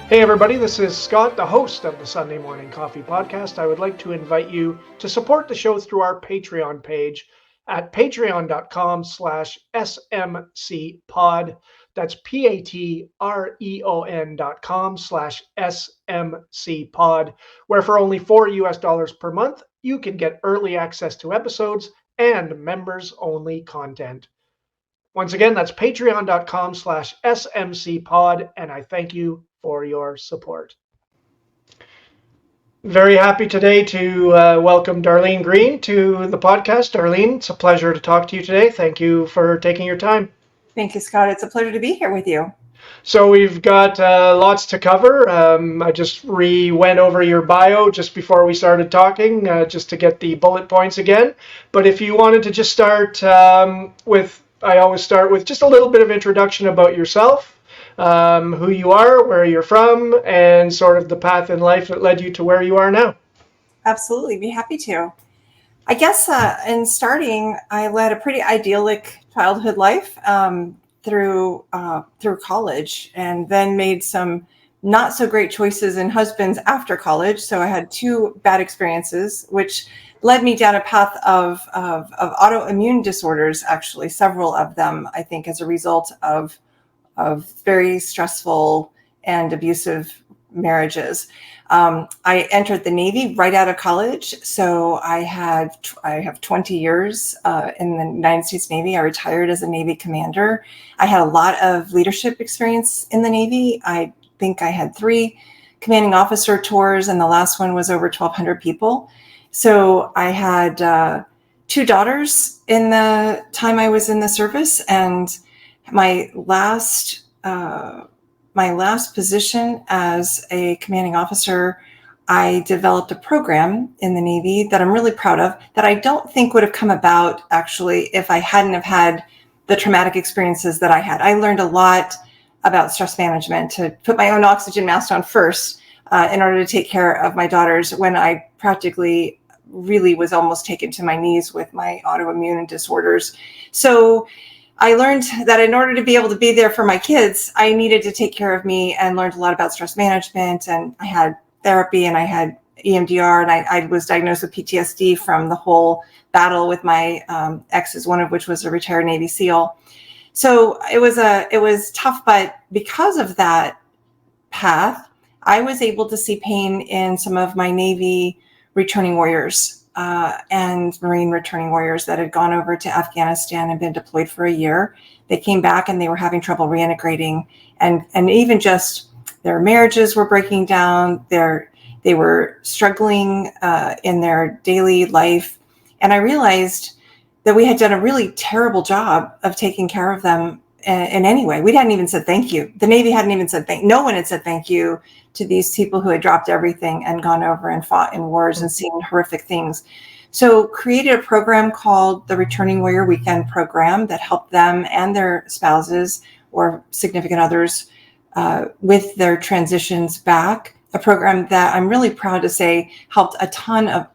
Hey everybody, this is Scott, the host of the Sunday Morning Coffee Podcast. I would like to invite you to support the show through our Patreon page at patreon.com/smcpod. That's patreon.com/smcpod, where for only $4 per month, you can get early access to episodes and members only content. Once again, that's patreon.com/smcpod, and I thank you for your support. Very happy today to welcome Darlene Greene to the podcast. Darlene, it's a pleasure to talk to you today. Thank you for taking your time. Thank you, Scott. It's a pleasure to be here with you. So we've got lots to cover. I just went over your bio just before we started talking, just to get the bullet points again. But if you wanted to just start I always start with just a little bit of introduction about yourself, who you are, where you're from, and sort of the path in life that led you to where you are now. Absolutely, be happy to. I guess in starting, I led a pretty idyllic childhood life through college, and then made some not so great choices in husbands after college. So I had two bad experiences, which led me down a path of autoimmune disorders. Actually, several of them, I think, as a result of very stressful and abusive marriages. I entered the Navy right out of college. So I have 20 years in the United States Navy. I retired as a Navy commander. I had a lot of leadership experience in the Navy. I think I had 3 commanding officer tours, and the last one was over 1,200 people. So I had 2 daughters in the time I was in the service, and my last position as a commanding officer, I developed a program in the Navy that I'm really proud of, that I don't think would have come about actually if I hadn't have had the traumatic experiences that I had. I learned a lot about stress management, to put my own oxygen mask on first in order to take care of my daughters when I practically really was almost taken to my knees with my autoimmune disorders. So I learned that in order to be able to be there for my kids, I needed to take care of me, and learned a lot about stress management. And I had therapy, and I had EMDR, and I was diagnosed with PTSD from the whole battle with my exes, one of which was a retired Navy SEAL. So it was tough, but because of that path, I was able to see pain in some of my Navy returning warriors and Marine returning warriors that had gone over to Afghanistan and been deployed for a year. They came back and they were having trouble reintegrating, and even just their marriages were breaking down. They were struggling in their daily life. And I realized that we had done a really terrible job of taking care of them in any way. We hadn't even said thank you. The Navy hadn't even said no one had said thank you to these people who had dropped everything and gone over and fought in wars and seen horrific things. So created a program called the Returning Warrior Weekend Program that helped them and their spouses or significant others with their transitions back. A program that I'm really proud to say helped a ton of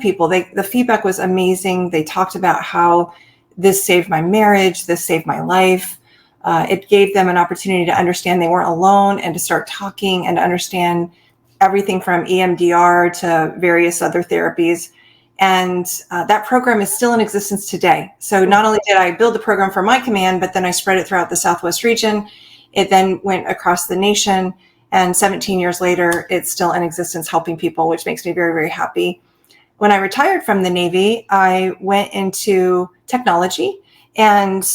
people. The feedback was amazing. They talked about how this saved my marriage, this saved my life. It gave them an opportunity to understand they weren't alone, and to start talking and to understand everything from EMDR to various other therapies. And that program is still in existence today. So not only did I build the program for my command, but then I spread it throughout the Southwest region. It then went across the nation. And 17 years later, it's still in existence, helping people, which makes me very, very happy. When I retired from the Navy, I went into technology, and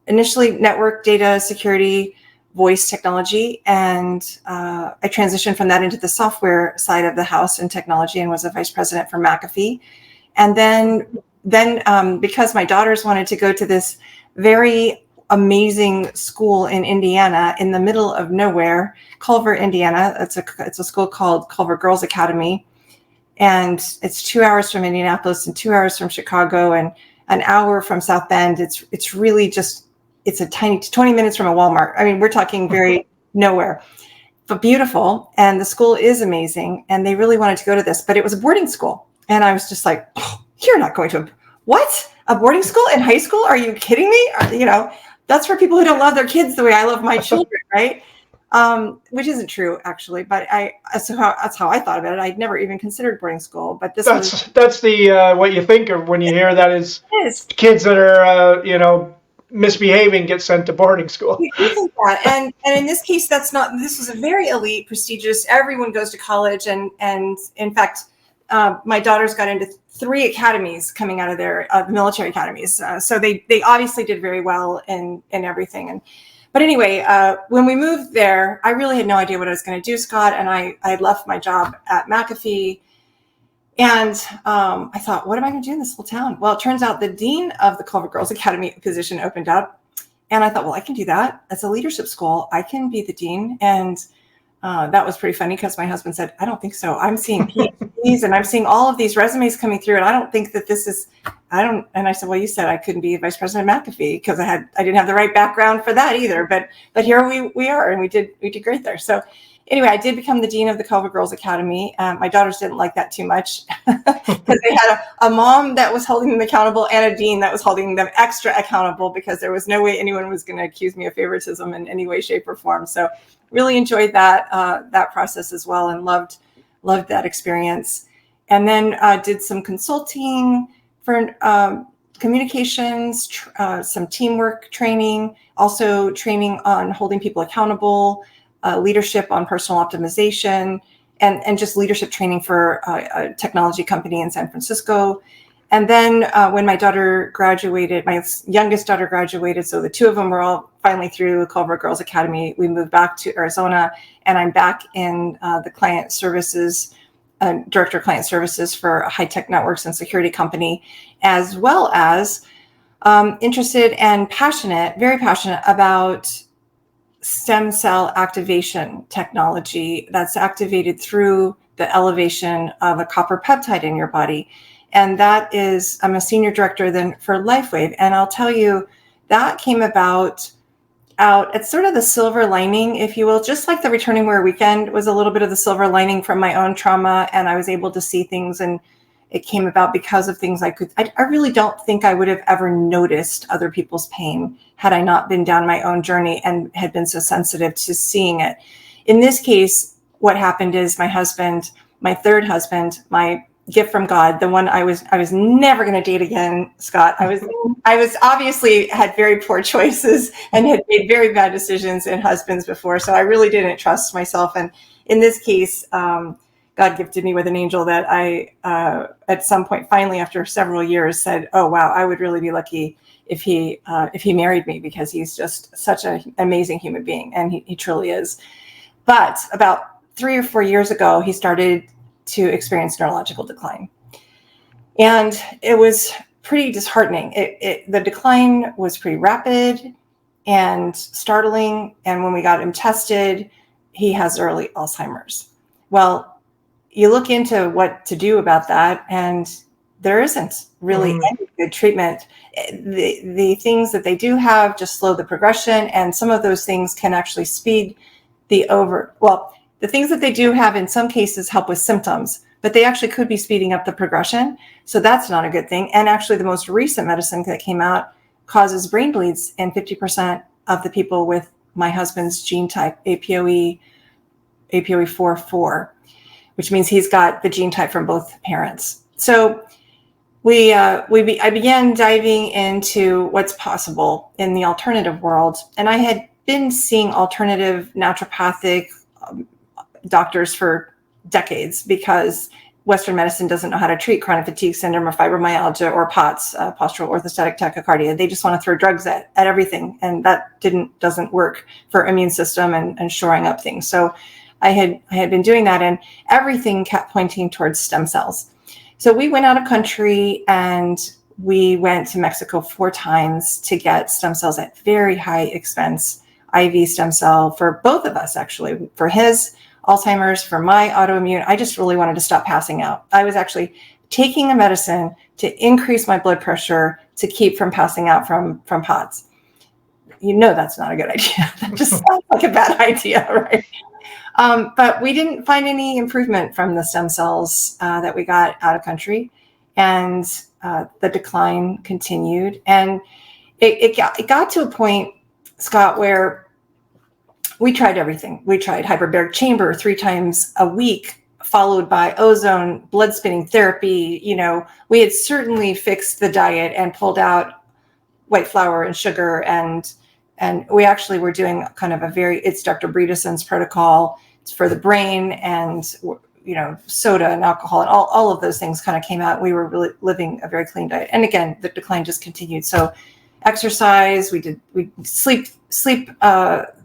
initially network, data, security, voice technology. And I transitioned from that into the software side of the house in technology, and was a vice president for McAfee. And then because my daughters wanted to go to this very amazing school in Indiana, in the middle of nowhere, Culver, Indiana. It's a school called Culver Girls Academy. And it's 2 hours from Indianapolis and 2 hours from Chicago and an hour from South Bend. It's really just, it's a tiny 20 minutes from a Walmart. I mean, we're talking very nowhere, but beautiful. And the school is amazing. And they really wanted to go to this, but it was a boarding school. And I was just like, oh, you're not going to a boarding school in high school? Are you kidding me? That's for people who don't love their kids the way I love my children, right? which isn't true actually, but that's how I thought about it. I'd never even considered boarding school, but this was That's the what you think of when you hear that is is. kids that are misbehaving get sent to boarding school. You think that, and in this case, that's not. This was a very elite, prestigious. Everyone goes to college, and in fact, my daughters got into 3 academies coming out of their military academies. So they obviously did very well in everything. But anyway, when we moved there, I really had no idea what I was going to do, Scott, and I had left my job at McAfee. And I thought, what am I going to do in this little town? Well, it turns out the dean of the Culver Girls Academy position opened up. And I thought, well, I can do that. That's a leadership school. I can be the dean. And that was pretty funny because my husband said, I don't think so. I'm seeing PhDs and I'm seeing all of these resumes coming through. And I don't think that this is, And I said, well, you said I couldn't be vice president of McAfee because I didn't have the right background for that either. But here we are, and we did great there. So anyway, I did become the dean of the Culver Girls Academy. My daughters didn't like that too much because they had a mom that was holding them accountable and a dean that was holding them extra accountable because there was no way anyone was going to accuse me of favoritism in any way, shape, or form. So really enjoyed that process as well, and loved that experience. And then did some consulting for communications, some teamwork training, also training on holding people accountable, leadership on personal optimization, and just leadership training for a technology company in San Francisco. And then when my daughter graduated, my youngest daughter graduated, so the 2 of them were all finally through Culver Girls Academy, we moved back to Arizona, and I'm back in the client services, director of client services for a high-tech networks and security company, as well as interested and very passionate about stem cell activation technology that's activated through the elevation of a copper peptide in your body. And that is, I'm a senior director then for LifeWave. And I'll tell you, that came about it's sort of the silver lining, if you will, just like the Returning Warrior Weekend was a little bit of the silver lining from my own trauma. And I was able to see things, and it came about because of things I really don't think I would have ever noticed other people's pain had I not been down my own journey and had been so sensitive to seeing it. In this case, what happened is my husband, my third husband, my gift from God, the one I was never going to date again, Scott. I was obviously had very poor choices and had made very bad decisions in husbands before. So I really didn't trust myself. And in this case, God gifted me with an angel that I, at some point, finally, after several years, said, oh, wow, I would really be lucky if he married me, because he's just such an amazing human being. And he truly is. But about 3 or 4 years ago, he started to experience neurological decline. And it was pretty disheartening. The decline was pretty rapid and startling. And when we got him tested, he has early Alzheimer's. Well, you look into what to do about that, and there isn't really any good treatment. The things that they do have just slow the progression, and some of those things can actually speed the things that they do have in some cases help with symptoms, but they actually could be speeding up the progression. So that's not a good thing. And actually the most recent medicine that came out causes brain bleeds in 50% of the people with my husband's gene type, APOE4/4, which means he's got the gene type from both parents. So I began diving into what's possible in the alternative world. And I had been seeing alternative naturopathic doctors for decades because Western medicine doesn't know how to treat chronic fatigue syndrome or fibromyalgia or POTS, postural orthostatic tachycardia. They just want to throw drugs at everything. And that doesn't work for immune system and shoring up things. So I had been doing that, and everything kept pointing towards stem cells. So we went out of country and we went to Mexico 4 times to get stem cells at very high expense, IV stem cell for both of us, actually, for his Alzheimer's, for my autoimmune. I just really wanted to stop passing out. I was actually taking a medicine to increase my blood pressure to keep from passing out from POTS. You know that's not a good idea. That just sounds like a bad idea, right? But we didn't find any improvement from the stem cells that we got out of country, and the decline continued. And it got to a point, Scott, where We tried everything. We tried hyperbaric chamber 3 times a week, followed by ozone, blood spinning therapy. We had certainly fixed the diet and pulled out white flour and sugar, and we actually were doing kind of it's Dr. Bredeson's protocol. It's for the brain, and soda and alcohol and all of those things kind of came out. We were really living a very clean diet, and again, the decline just continued. So exercise, we sleep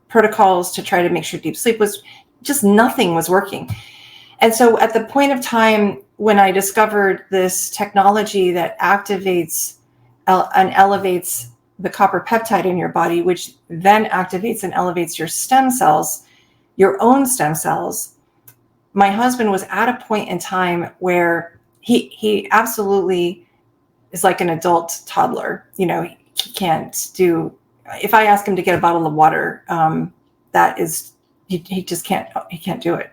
protocols to try to make sure deep sleep was just, nothing was working. And so at the point of time when I discovered this technology that activates and elevates the copper peptide in your body, which then activates and elevates your stem cells, your own stem cells, my husband was at a point in time where he absolutely is like an adult toddler. He can't do, if I ask him to get a bottle of water, he just can't do it.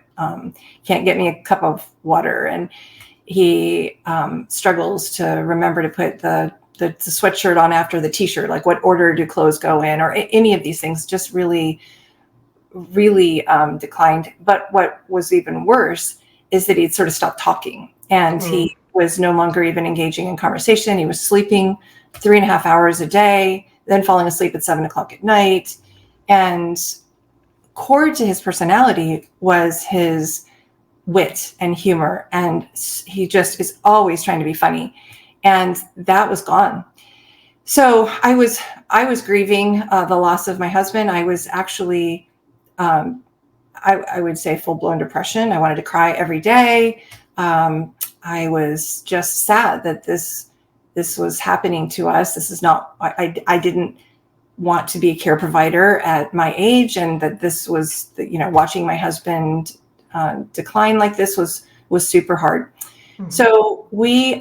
Can't get me a cup of water. And he struggles to remember to put the sweatshirt on after the t-shirt, like what order do clothes go in, or any of these things, just really declined. But what was even worse is that he'd sort of stopped talking, and he was no longer even engaging in conversation. He was sleeping 3.5 hours a day, then falling asleep at 7 o'clock at night. And core to his personality was his wit and humor, and he just is always trying to be funny, and that was gone. So I was grieving the loss of my husband. I was actually I would say full-blown depression. I wanted to cry every day. I was just sad that this was happening to us. This is not, I didn't want to be a care provider at my age, and that this was, watching my husband decline like this was super hard. Mm-hmm. So we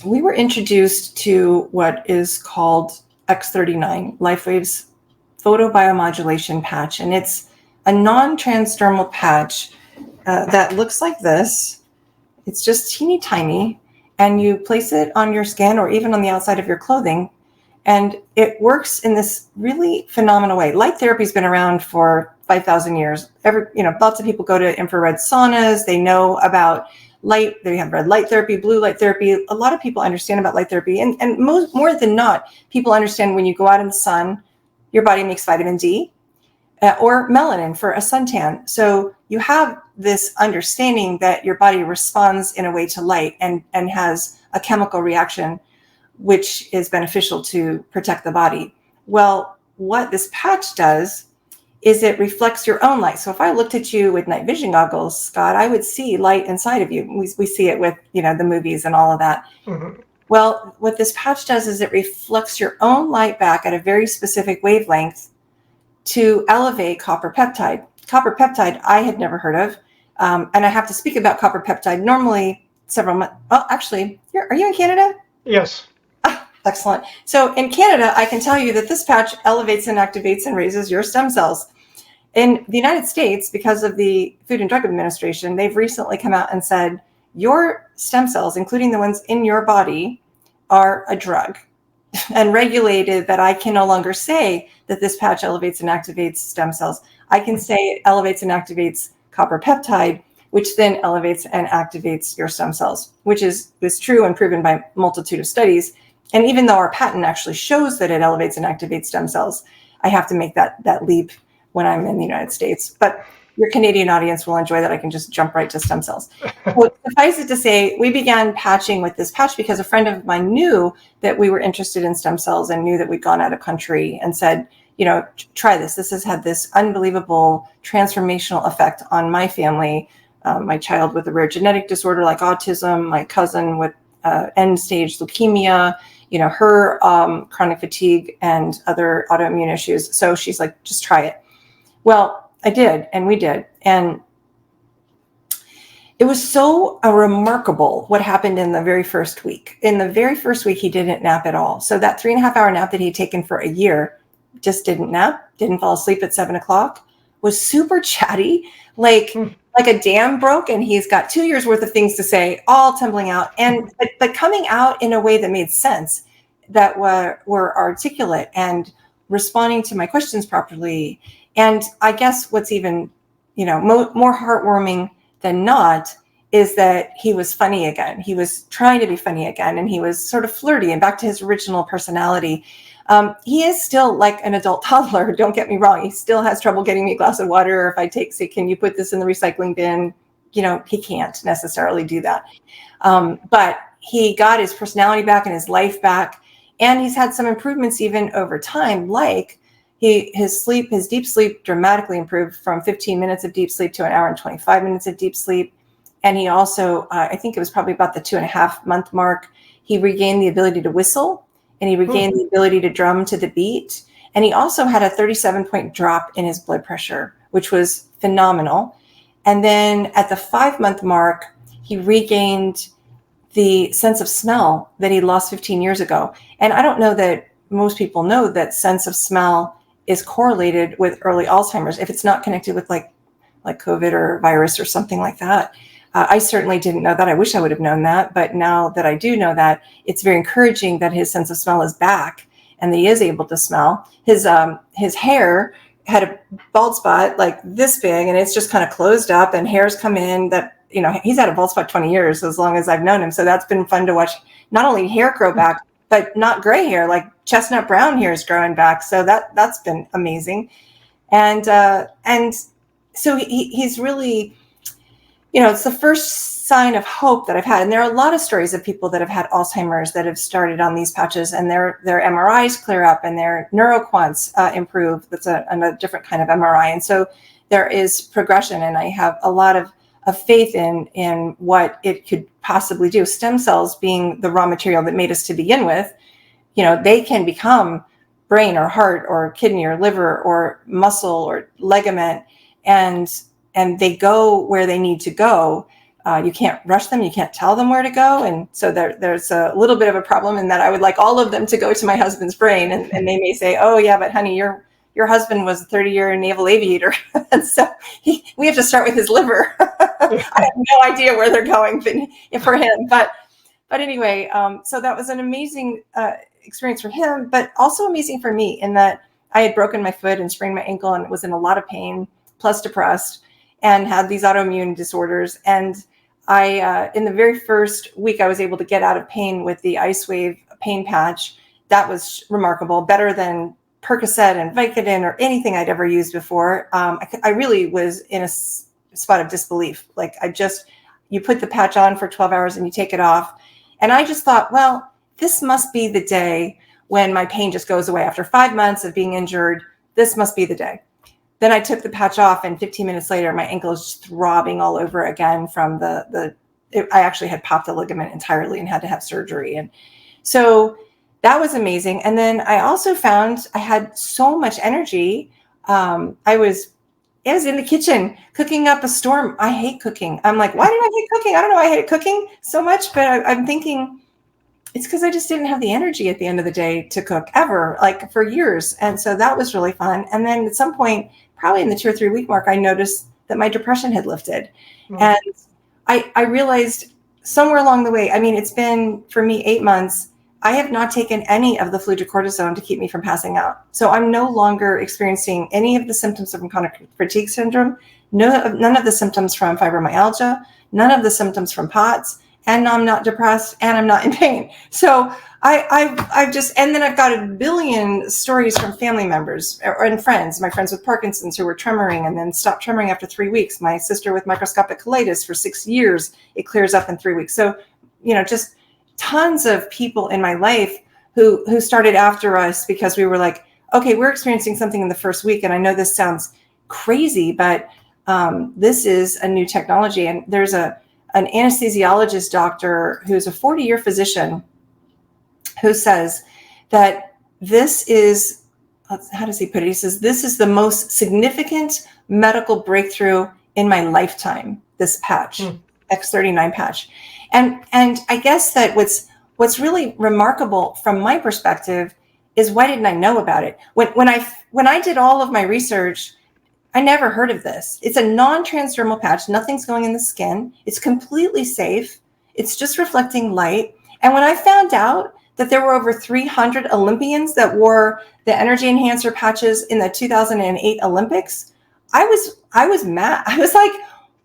were introduced to what is called X39, LifeWave's photobiomodulation patch, and it's a non-transdermal patch that looks like this. It's just teeny tiny, and you place it on your skin or even on the outside of your clothing, and it works in this really phenomenal way. Light therapy has been around for 5,000 years. Lots of people go to infrared saunas. They know about light. They have red light therapy, blue light therapy. A lot of people understand about light therapy, and more than not, people understand when you go out in the sun, your body makes vitamin D or melanin for a suntan. So you have this understanding that your body responds in a way to light and has a chemical reaction, which is beneficial to protect the body. Well, what this patch does is it reflects your own light. So if I looked at you with night vision goggles, Scott, I would see light inside of you. We see it with, the movies and all of that. Mm-hmm. Well, what this patch does is it reflects your own light back at a very specific wavelength to elevate copper peptide. Copper peptide, I had never heard of. And I have to speak about copper peptide normally several months. Well, actually, are you in Canada? Yes. Excellent. So in Canada, I can tell you that this patch elevates and activates and raises your stem cells. In the United States, because of the Food and Drug Administration, they've recently come out and said, your stem cells, including the ones in your body, are a drug, and regulated that I can no longer say that this patch elevates and activates stem cells. I can say it elevates and activates copper peptide, which then elevates and activates your stem cells, which is true and proven by a multitude of studies. And even though our patent actually shows that it elevates and activates stem cells, I have to make that leap when I'm in the United States. But your Canadian audience will enjoy that I can just jump right to stem cells. So suffice it to say, we began patching with this patch because a friend of mine knew that we were interested in stem cells and knew that we'd gone out of country, and said, try this. This has had this unbelievable transformational effect on my family, my child with a rare genetic disorder like autism, my cousin with end-stage leukemia, her chronic fatigue and other autoimmune issues. So she's like, just try it. Well, I did, and we did. And it was so remarkable what happened in the very first week. In the very first week, he didn't nap at all. So that 3.5-hour nap that he'd taken for a year, just didn't nap, didn't fall asleep at 7 o'clock, was super chatty, like a dam broke, and he's got 2 years worth of things to say, all tumbling out, and but coming out in a way that made sense, that were articulate and responding to my questions properly. And I guess what's even, more heartwarming than not is that he was funny again. He was trying to be funny again, and he was sort of flirty and back to his original personality. He is still like an adult toddler. Don't get me wrong. He still has trouble getting me a glass of water. Or if I say, can you put this in the recycling bin? He can't necessarily do that. But he got his personality back and his life back. And he's had some improvements even over time, like his deep sleep dramatically improved from 15 minutes of deep sleep to an hour and 25 minutes of deep sleep. And he also, I think it was probably about the 2.5-month mark, he regained the ability to whistle, and he regained the ability to drum to the beat. And he also had a 37-point drop in his blood pressure, which was phenomenal. And then at the 5-month mark, he regained the sense of smell that he lost 15 years ago. And I don't know that most people know that sense of smell is correlated with early Alzheimer's, if it's not connected with like COVID or virus or something like that. I certainly didn't know that. I wish I would have known that. But now that I do know that, it's very encouraging that his sense of smell is back and that he is able to smell. His hair had a bald spot like this big, and it's just kind of closed up, and hairs come in that, he's had a bald spot 20 years, as long as I've known him. So that's been fun to watch, not only hair grow back, but not gray hair, like chestnut brown hair is growing back. So that's been amazing. And so he's really, it's the first sign of hope that I've had. And there are a lot of stories of people that have had Alzheimer's that have started on these patches, and their MRIs clear up and their neuroquants improve. That's a different kind of MRI. And so there is progression, and I have a lot of faith in what it could possibly do. Stem cells being the raw material that made us to begin with, they can become brain or heart or kidney or liver or muscle or ligament, and they go where they need to go. You can't rush them. You can't tell them where to go. And so there's a little bit of a problem in that I would like all of them to go to my husband's brain. And they may say, oh, yeah, but honey, your husband was a 30-year naval aviator. And so we have to start with his liver. I have no idea where they're going for him. But anyway, so that was an amazing experience for him, but also amazing for me in that I had broken my foot and sprained my ankle and was in a lot of pain, plus depressed, and had these autoimmune disorders. And I, in the very first week, I was able to get out of pain with the LifeWave pain patch. That was remarkable, better than Percocet and Vicodin or anything I'd ever used before. I really was in a spot of disbelief. Like you put the patch on for 12 hours and you take it off. And I just thought, well, this must be the day when my pain just goes away. After 5 months of being injured, this must be the day. Then I took the patch off, and 15 minutes later, my ankle is just throbbing all over again from I actually had popped a ligament entirely and had to have surgery. And so that was amazing. And then I also found I had so much energy. I was in the kitchen cooking up a storm. I hate cooking. I'm like, why did I hate cooking? I don't know. I hated cooking so much, but I'm thinking it's because I just didn't have the energy at the end of the day to cook ever, like for years. And so that was really fun. And then at some point, probably in the 2 or 3 week mark, I noticed that my depression had lifted. Mm-hmm. And I realized somewhere along the way, I mean, it's been for me 8 months. I have not taken any of the fludrocortisone to keep me from passing out. So I'm no longer experiencing any of the symptoms of chronic fatigue syndrome, none of the symptoms from fibromyalgia, none of the symptoms from POTS, and I'm not depressed and I'm not in pain. So I've just, and then I've got a billion stories from family members and friends, my friends with Parkinson's who were tremoring and then stopped tremoring after 3 weeks. My sister with microscopic colitis for 6 years, it clears up in 3 weeks. So, just tons of people in my life who started after us because we were like, okay, we're experiencing something in the first week. And I know this sounds crazy, but this is a new technology. And there's an anesthesiologist doctor who's a 40-year physician who says that this is, how does he put it? He says, this is the most significant medical breakthrough in my lifetime, this patch, X39 patch. And I guess that what's really remarkable from my perspective is, why didn't I know about it? When I did all of my research, I never heard of this. It's a non-transdermal patch. Nothing's going in the skin. It's completely safe. It's just reflecting light. And when I found out that there were over 300 Olympians that wore the energy enhancer patches in the 2008 Olympics, I was mad. I was like,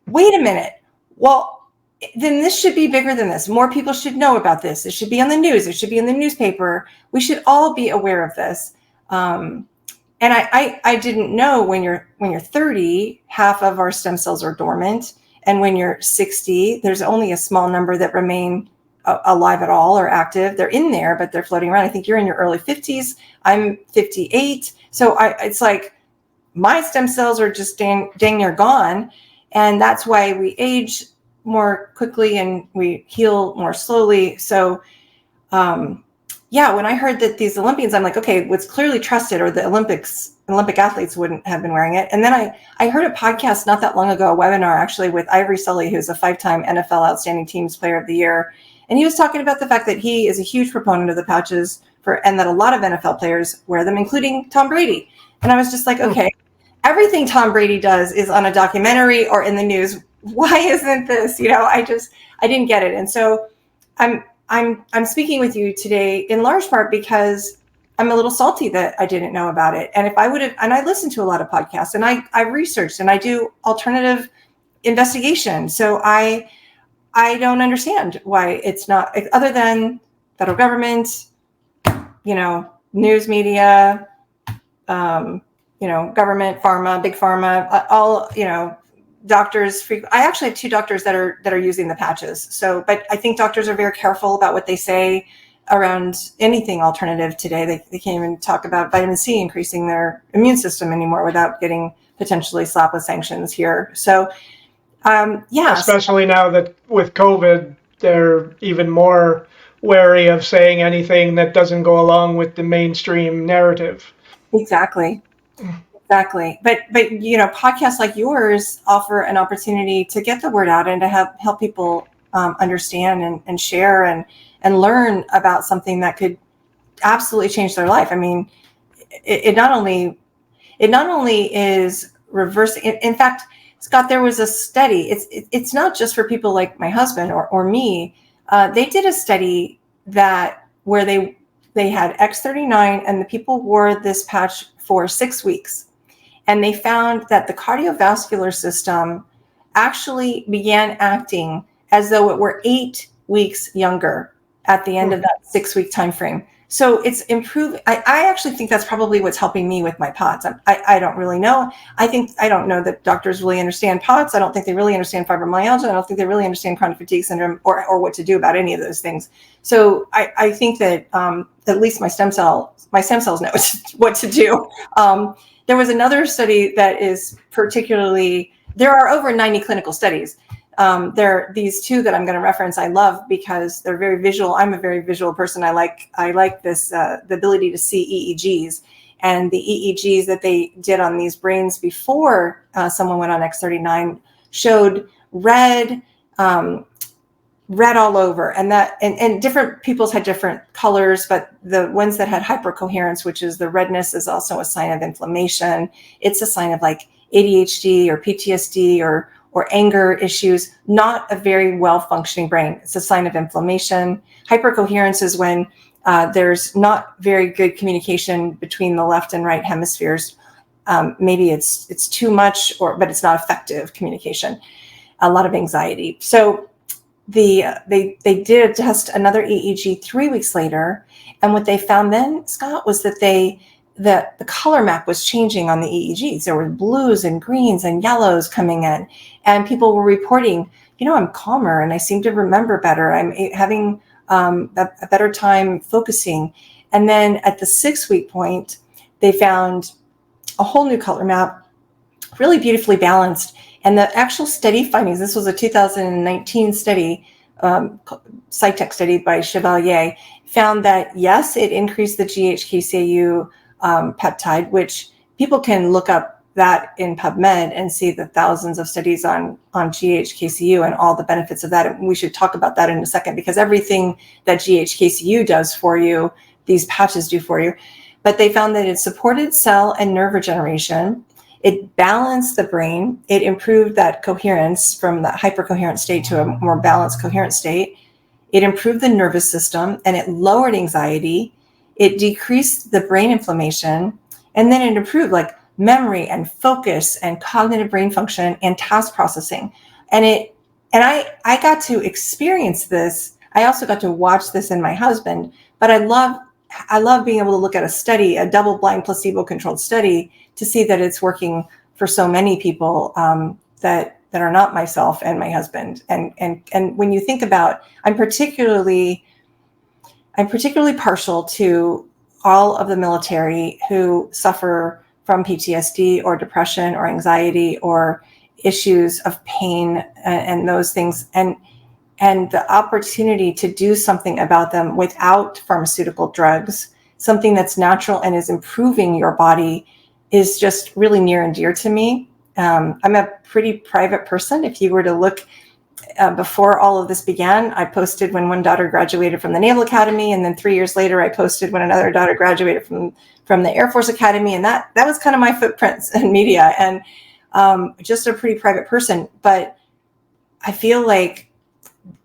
wait a minute. Well, then this should be bigger than this. More people should know about this. It should be on the news. It should be in the newspaper. We should all be aware of this. And I didn't know when you're 30, half of our stem cells are dormant. And when you're 60, there's only a small number that remain alive at all or active. They're in there, but they're floating around. I think you're in your early 50s. I'm 58. So it's like my stem cells are just dang near gone. And that's why we age more quickly and we heal more slowly. So, when I heard that these Olympians, I'm like, okay, what's clearly trusted, or the Olympic athletes wouldn't have been wearing it. And then I heard a podcast not that long ago, a webinar actually with Ivory Sully, who's a 5-time NFL Outstanding Teams Player of the Year. And he was talking about the fact that he is a huge proponent of the pouches and that a lot of NFL players wear them, including Tom Brady. And I was just like, okay, everything Tom Brady does is on a documentary or in the news. Why isn't this? I didn't get it. And so I'm speaking with you today in large part because I'm a little salty that I didn't know about it. And if I would have, and I listen to a lot of podcasts, and I researched and I do alternative investigation. So I don't understand why it's not, other than federal government, news media, government, pharma, big pharma, all, doctors. I actually have 2 doctors that are using the patches. So, but I think doctors are very careful about what they say around anything alternative today. They can't even talk about vitamin C increasing their immune system anymore without getting potentially slapped with sanctions here. So, Especially now that with COVID, they're even more wary of saying anything that doesn't go along with the mainstream narrative. Exactly. But podcasts like yours offer an opportunity to get the word out and to help people understand and share and learn about something that could absolutely change their life. I mean, it not only is reversing. In fact, Scott, there was a study. It's not just for people like my husband or me. They did a study where they had X39 and the people wore this patch for 6 weeks. And they found that the cardiovascular system actually began acting as though it were 8 weeks younger at the end of that 6-week time frame. So it's improved. I actually think that's probably what's helping me with my POTS. I don't really know. I don't know that doctors really understand POTS. I don't think they really understand fibromyalgia. I don't think they really understand chronic fatigue syndrome or what to do about any of those things. So I think that at least my stem cells know what to do. There was another study that is there are over 90 clinical studies. There are these 2 that I'm going to reference. I love because they're very visual. I'm a very visual person. I like this, the ability to see EEGs, and the EEGs that they did on these brains before someone went on X39 showed red all over, and different people's had different colors, but the ones that had hypercoherence, which is the redness, is also a sign of inflammation. It's a sign of like ADHD or PTSD or anger issues, not a very well-functioning brain. It's a sign of inflammation. Hypercoherence is when there's not very good communication between the left and right hemispheres. Maybe it's too much, but it's not effective communication. A lot of anxiety. So they did test another EEG 3 weeks later, and what they found then, Scott, was that the color map was changing on the EEGs. There were blues and greens and yellows coming in, and people were reporting, I'm calmer and I seem to remember better. I'm having a better time focusing. And then at the 6-week point, they found a whole new color map, really beautifully balanced. And the actual study findings, this was a 2019 study, SciTech study by Chevalier, found that, yes, it increased the GHKCAU peptide, which people can look up that in PubMed and see the thousands of studies on GHKCU and all the benefits of that. And we should talk about that in a second, because everything that GHKCU does for you, these patches do for you. But they found that it supported cell and nerve regeneration. It balanced the brain. It improved that coherence from that hypercoherent state to a more balanced coherent state. it improved the nervous system, and it lowered anxiety. It decreased the brain inflammation, and then it improved like memory and focus and cognitive brain function and task processing. And I got to experience this. I also got to watch this in my husband, but I love being able to look at a study, a double-blind placebo-controlled study, to see that it's working for so many people that are not myself and my husband. And when you think about, I'm particularly partial to all of the military who suffer from PTSD or depression or anxiety or issues of pain and those things, and the opportunity to do something about them without pharmaceutical drugs, something that's natural and is improving your body, is just really near and dear to me. I'm a pretty private person. If you were to look before all of this began, I posted when one daughter graduated from the Naval Academy, and then 3 years later, I posted when another daughter graduated from the Air Force Academy, and that was kind of my footprints in media, and just a pretty private person. But I feel like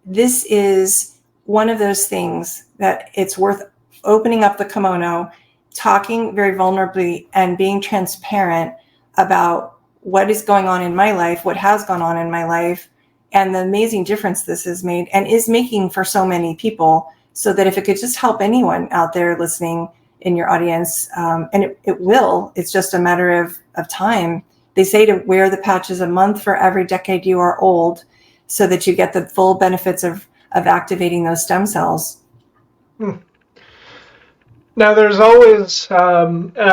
this is one of those things that it's worth opening up the kimono, talking very vulnerably, and being transparent about what is going on in my life, what has gone on in my life, and the amazing difference this has made and is making for so many people. So that if it could just help anyone out there listening in your audience, and it will, it's just a matter of time. They say to wear the patches a month for every decade you are old, so that you get the full benefits of activating those stem cells. Now, there's always, I'm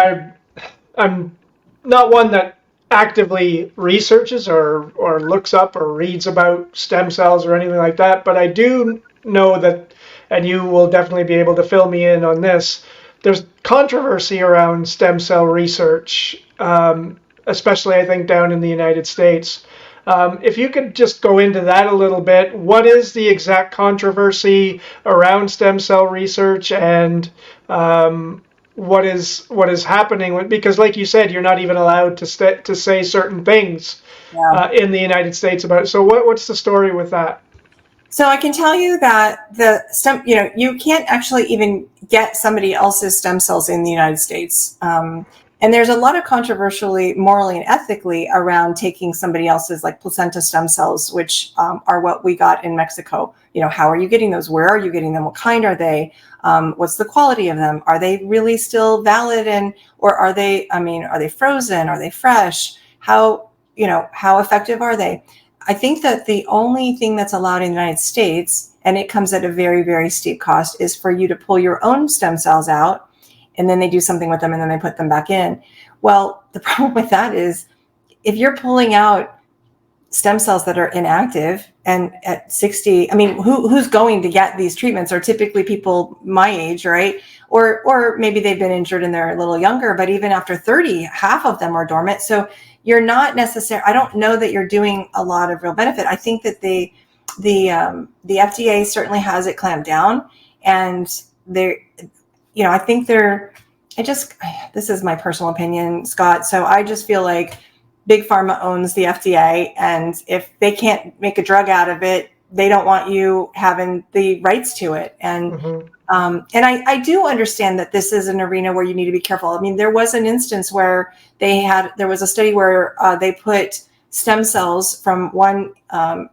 not one that actively researches or looks up or reads about stem cells or anything like that, but I do know that, and you will definitely be able to fill me in on this, there's controversy around stem cell research, especially I think down in the United States. If you could just go into that a little bit, what is the exact controversy around stem cell research, and what is happening? Because, like you said, you're not even allowed to say certain things in the United States about it. So, what's the story with that? So I can tell you that you can't actually even get somebody else's stem cells in the United States. And there's a lot of controversially, morally and ethically around taking somebody else's, like placenta stem cells, which are what we got in Mexico. How are you getting those? Where are you getting them? What kind are they? What's the quality of them? Are they really still valid? Or are they frozen? Are they fresh? How effective are they? I think that the only thing that's allowed in the United States, and it comes at a very, very steep cost, is for you to pull your own stem cells out, and then they do something with them, and then they put them back in. Well, the problem with that is, if you're pulling out stem cells that are inactive, and at 60, who's going to get these treatments are typically people my age, right? Or maybe they've been injured and they're a little younger, but even after 30, half of them are dormant. So you're not necessarily, I don't know that you're doing a lot of real benefit. I think that the FDA certainly has it clamped down, and I think this is my personal opinion, Scott. So I just feel like Big Pharma owns the FDA, and if they can't make a drug out of it, they don't want you having the rights to it. And I do understand that this is an arena where you need to be careful. There was an instance where there was a study where they put stem cells from one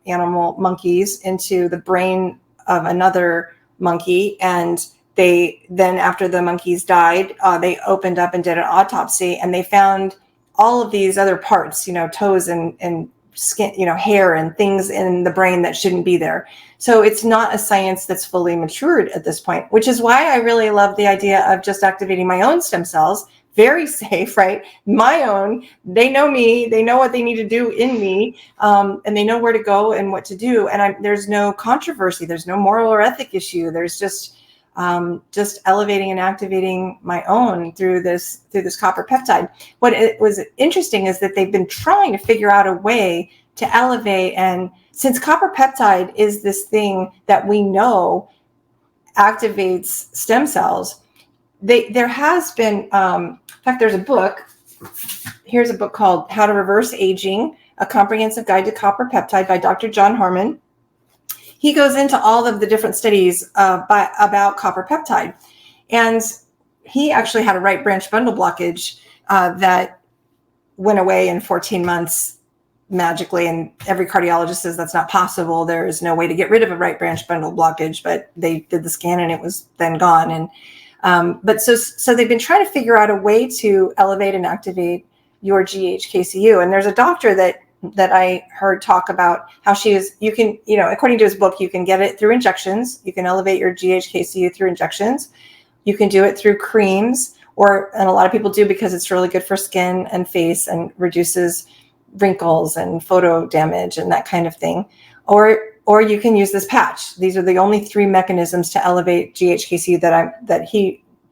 animal, monkeys, into the brain of another monkey, and then after the monkeys died, they opened up and did an autopsy, and they found all of these other parts, toes and skin, hair and things in the brain that shouldn't be there. So it's not a science that's fully matured at this point, which is why I really love the idea of just activating my own stem cells. Very safe, right? My own, they know me, they know what they need to do in me, and they know where to go and what to do. And there's no controversy. There's no moral or ethic issue. There's just elevating and activating my own through this copper peptide. What it was interesting is that they've been trying to figure out a way to elevate, and since copper peptide is this thing that we know activates stem cells, there has been, in fact, there's a book. Here's a book called How to Reverse Aging, A Comprehensive Guide to Copper Peptide by Dr. John Harmon. he goes into all of the different studies about copper peptide. And he actually had a right branch bundle blockage that went away in 14 months magically. And every cardiologist says that's not possible. There is no way to get rid of a right branch bundle blockage, but they did the scan and it was then gone. And but so they've been trying to figure out a way to elevate and activate your GHKCU. And there's a doctor that I heard talk about how you can, according to his book, you can get it through injections. You can elevate your GHKCU through injections. You can do it through creams, and a lot of people do because it's really good for skin and face and reduces wrinkles and photo damage and that kind of thing. Or you can use this patch. These are the only 3 mechanisms to elevate GHKCU that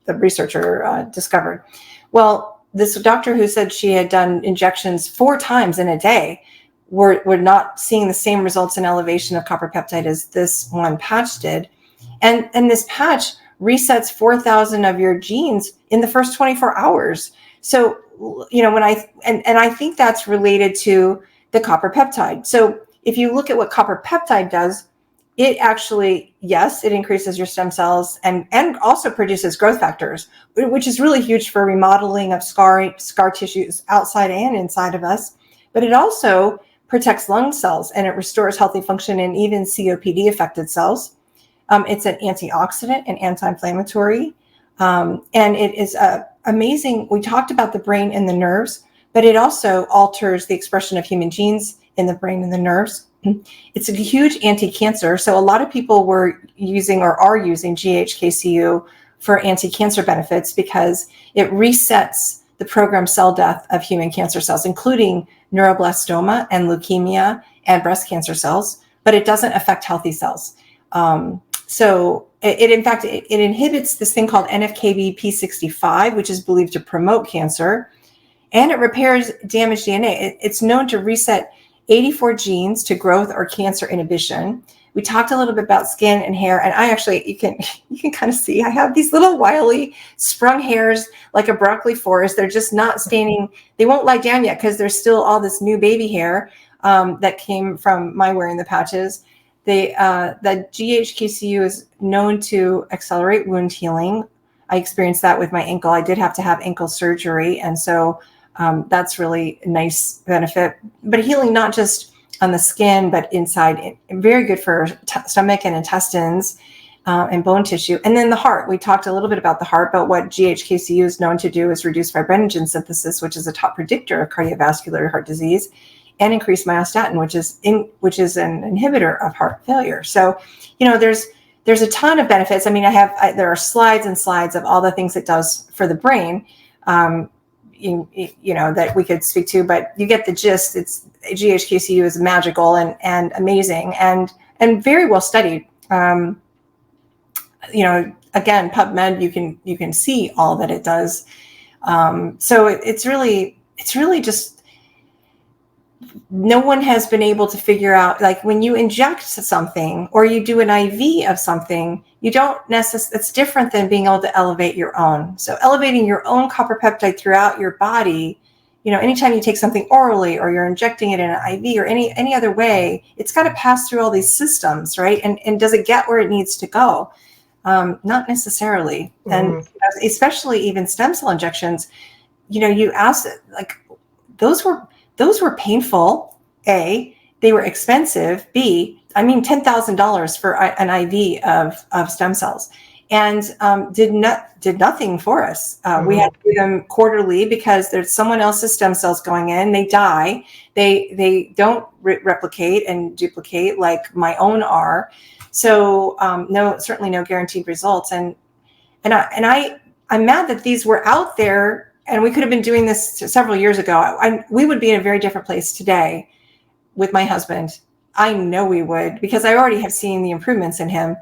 the researcher discovered. Well, this doctor who said she had done injections 4 times in a day were not seeing the same results in elevation of copper peptide as this one patch did. And this patch resets 4,000 of your genes in the first 24 hours. So, when I think that's related to the copper peptide. So if you look at what copper peptide does, it actually, yes, it increases your stem cells and also produces growth factors, which is really huge for remodeling of scar tissues outside and inside of us. But it also protects lung cells and it restores healthy function in even COPD affected cells. It's an antioxidant and anti-inflammatory. And it is amazing. We talked about the brain and the nerves, but it also alters the expression of human genes in the brain and the nerves. It's a huge anti-cancer. So a lot of people were using or are using GHKCU for anti-cancer benefits because it resets the programmed cell death of human cancer cells, including neuroblastoma and leukemia and breast cancer cells, but it doesn't affect healthy cells. So in fact, it inhibits this thing called NFKB-P65, which is believed to promote cancer, and it repairs damaged DNA. It's known to reset 84 genes to growth or cancer inhibition. We talked a little bit about skin and hair, and I actually, you can kind of see, I have these little wily sprung hairs like a broccoli forest. They're just not staining. They won't lie down yet because there's still all this new baby hair that came from my wearing the patches. The GHKCU is known to accelerate wound healing. I experienced that with my ankle. I did have to have ankle surgery, and so that's really a nice benefit. But healing not just on the skin, but inside, very good for stomach and intestines and bone tissue. And then the heart. We talked a little bit about the heart, but what GHKCU is known to do is reduce fibrinogen synthesis, which is a top predictor of cardiovascular heart disease, and increase myostatin, which is an inhibitor of heart failure. So, there's a ton of benefits. I mean, there are slides and slides of all the things it does for the brain, that we could speak to, but you get the gist. It's GHKCU is magical and amazing and very well studied. Again, PubMed, you can see all that it does. So it's really just, no one has been able to figure out, like when you inject something or you do an IV of something, you don't necessarily, it's different than being able to elevate your own. So elevating your own copper peptide throughout your body, anytime you take something orally or you're injecting it in an IV or any other way, it's got to pass through all these systems, right? And does it get where it needs to go? Not necessarily. Mm-hmm. And especially even stem cell injections, you asked it, like those were painful. A, they were expensive. B, $10,000 for an IV of stem cells, and did nothing for us. We had to do them quarterly because there's someone else's stem cells going in. They die. They don't replicate and duplicate like my own are. So certainly no guaranteed results. And I'm mad that these were out there. And we could have been doing this several years ago. We would be in a very different place today with my husband. I know we would, because I already have seen the improvements in him.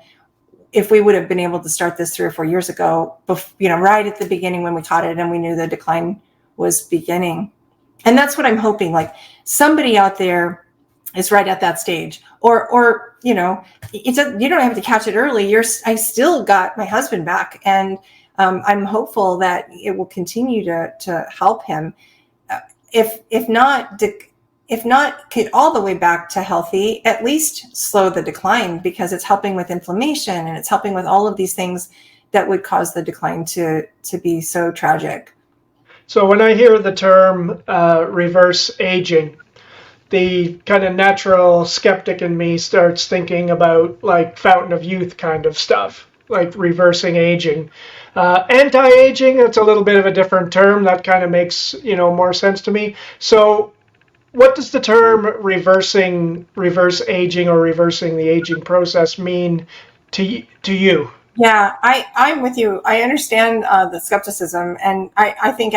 If we would have been able to start this 3 or 4 years ago, right at the beginning when we caught it and we knew the decline was beginning. And that's what I'm hoping, like somebody out there is right at that stage, or you don't have to catch it early. I still got my husband back, and I'm hopeful that it will continue to help him. If not if not get all the way back to healthy, at least slow the decline, because it's helping with inflammation and it's helping with all of these things that would cause the decline to be so tragic. So when I hear the term reverse aging, the kind of natural skeptic in me starts thinking about like fountain of youth kind of stuff, like reversing aging. Anti-aging, that's a little bit of a different term. That kind of makes, more sense to me. So what does the term reverse aging or reversing the aging process mean to you? Yeah, I'm with you. I understand the skepticism, and I think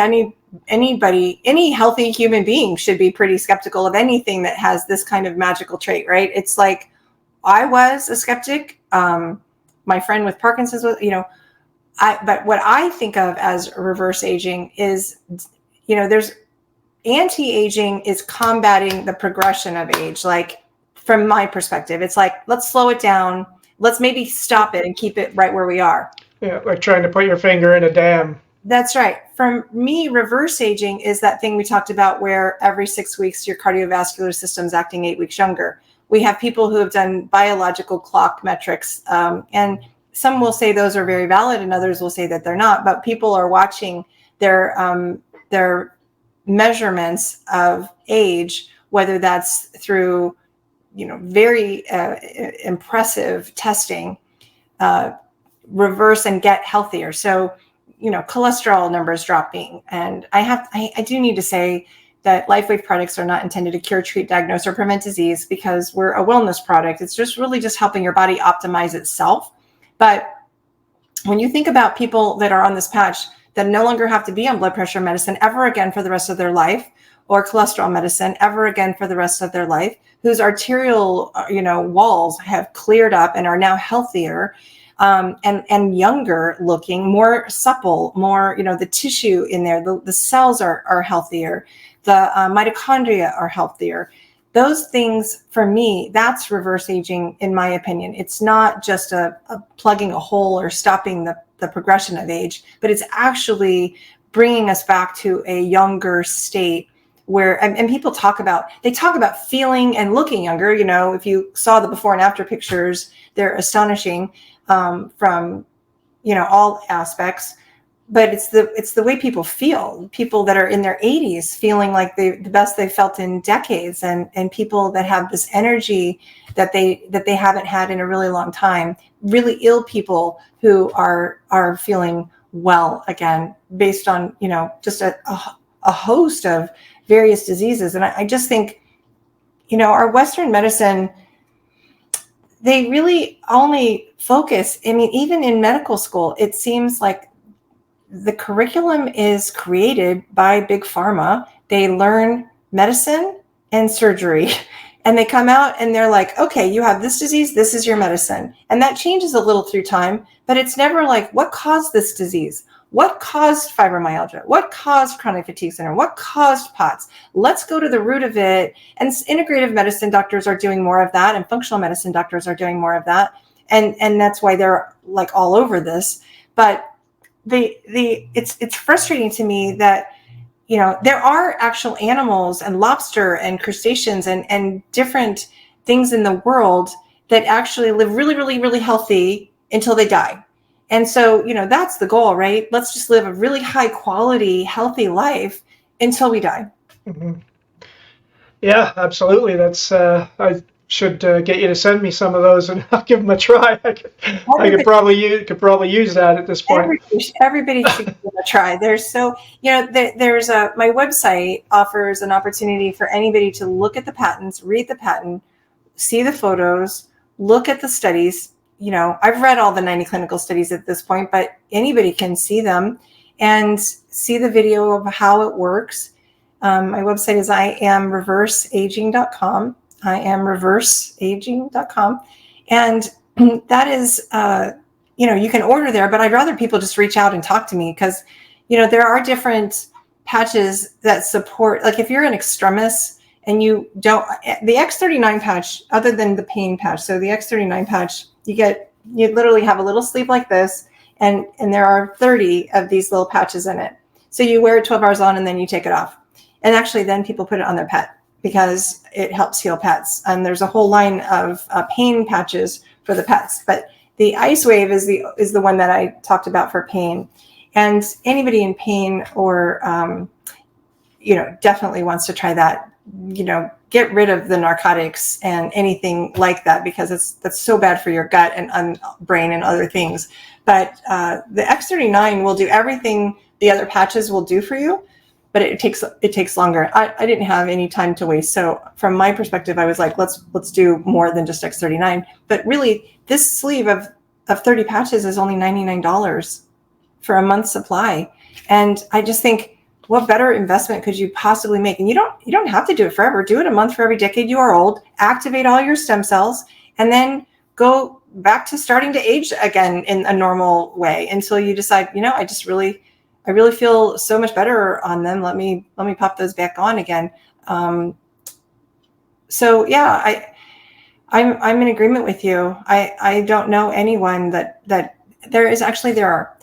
anybody, any healthy human being should be pretty skeptical of anything that has this kind of magical trait, right? It's like I was a skeptic. My friend with Parkinson's was, but what I think of as reverse aging is, there's anti-aging is combating the progression of age. Like from my perspective, it's like, let's slow it down. Let's maybe stop it and keep it right where we are. Yeah, like trying to put your finger in a dam. That's right. For me, reverse aging is that thing we talked about where every 6 weeks your cardiovascular system's acting 8 weeks younger. We have people who have done biological clock metrics, and some will say those are very valid and others will say that they're not, but people are watching their measurements of age, whether that's through very impressive testing, reverse and get healthier. So, cholesterol numbers dropping. And I do need to say that LifeWave products are not intended to cure, treat, diagnose, or prevent disease, because we're a wellness product. It's just really just helping your body optimize itself. But when you think about people that are on this patch that no longer have to be on blood pressure medicine ever again for the rest of their life, or cholesterol medicine ever again for the rest of their life, whose arterial, walls have cleared up and are now healthier, and younger looking, more supple, more, the tissue in there, the cells are healthier, the mitochondria are healthier. Those things, for me, that's reverse aging, in my opinion. It's not just a plugging a hole or stopping the progression of age, but it's actually bringing us back to a younger state where, and people talk about feeling and looking younger. If you saw the before and after pictures, they're astonishing from, all aspects. But it's the way people feel. People that are in their 80s feeling like the best they've felt in decades, and people that have this energy that they haven't had in a really long time. Really ill people who are feeling well again, based on just a host of various diseases. And I just think our Western medicine, they really only focus. I mean, even in medical school, it seems like the curriculum is created by big pharma. They learn medicine and surgery, and they come out and they're like, okay, you have this disease, this is your medicine. And that changes a little through time, but it's never like, what caused this disease? What caused fibromyalgia? What caused chronic fatigue syndrome? What caused POTS? Let's go to the root of it. And integrative medicine doctors are doing more of that, and functional medicine doctors are doing more of that. And that's why they're like all over this. But it's frustrating to me that there are actual animals and lobster and crustaceans and different things in the world that actually live really, really, really healthy until they die. And so, that's the goal, right? Let's just live a really high quality, healthy life until we die. Mm-hmm. Yeah, absolutely. That's I should get you to send me some of those, and I'll give them a try. I could probably use that at this point. Everybody should give it a try. There's my website offers an opportunity for anybody to look at the patents, read the patent, see the photos, look at the studies. I've read all the 90 clinical studies at this point, but anybody can see them and see the video of how it works. My website is iamreverseaging.com. iamreverseaging.com. And that is, you can order there, but I'd rather people just reach out and talk to me, because, there are different patches that support, like if you're an extremis and you don't, the X39 patch, other than the pain patch. So the X39 patch, you literally have a little sleeve like this, and there are 30 of these little patches in it. So you wear it 12 hours on and then you take it off. And actually then people put it on their pet. because it helps heal pets. And there's a whole line of pain patches for the pets. But the LifeWave is the one that I talked about for pain. And anybody in pain or definitely wants to try that. Get rid of the narcotics and anything like that, because that's so bad for your gut and brain and other things. But the X39 will do everything the other patches will do for you, but it takes longer. I didn't have any time to waste. So from my perspective, I was like, let's do more than just X39. But really, this sleeve of 30 patches is only $99 for a month's supply. And I just think, what better investment could you possibly make? And you don't have to do it forever. Do it a month for every decade you are old. Activate all your stem cells, and then go back to starting to age again in a normal way until you decide, I really feel so much better on them. Let me pop those back on again. So yeah, I'm in agreement with you. I don't know anyone that there are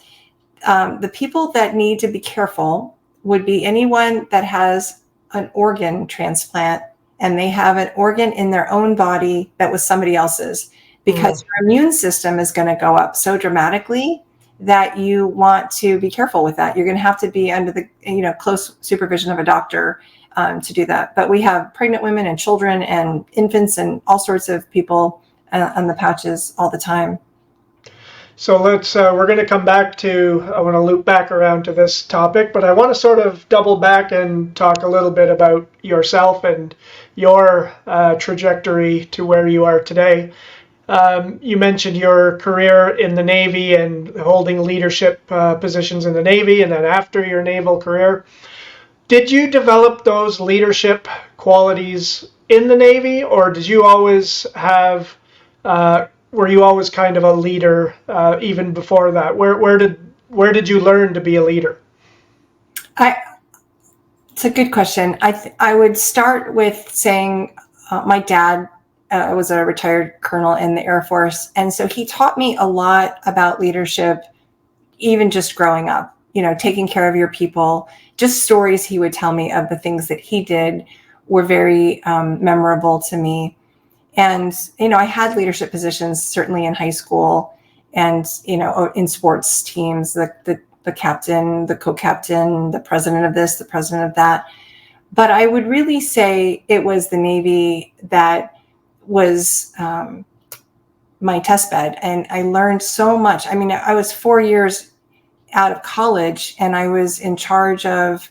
the people that need to be careful would be anyone that has an organ transplant and they have an organ in their own body that was somebody else's, because your immune system is going to go up so dramatically that you want to be careful with that. You're going to have to be under the close supervision of a doctor to do that. But we have pregnant women and children and infants and all sorts of people on the patches all the time. So we're going to come back I want to loop back around to this topic, but I want to sort of double back and talk a little bit about yourself and your trajectory to where you are today. You mentioned your career in the Navy and holding leadership positions in the Navy, and then after your naval career. Did you develop those leadership qualities in the Navy, or did you always have were you always kind of a leader even before that? Where did you learn to be a leader? It's a good question. I would start with saying my dad was a retired colonel in the Air Force, and so he taught me a lot about leadership, even just growing up. Taking care of your people. Just stories he would tell me of the things that he did were very memorable to me. And, I had leadership positions, certainly in high school and, in sports teams, the captain, the co-captain, the president of this, the president of that. But I would really say it was the Navy that was my test bed. And I learned so much. I mean, I was 4 years out of college and I was in charge of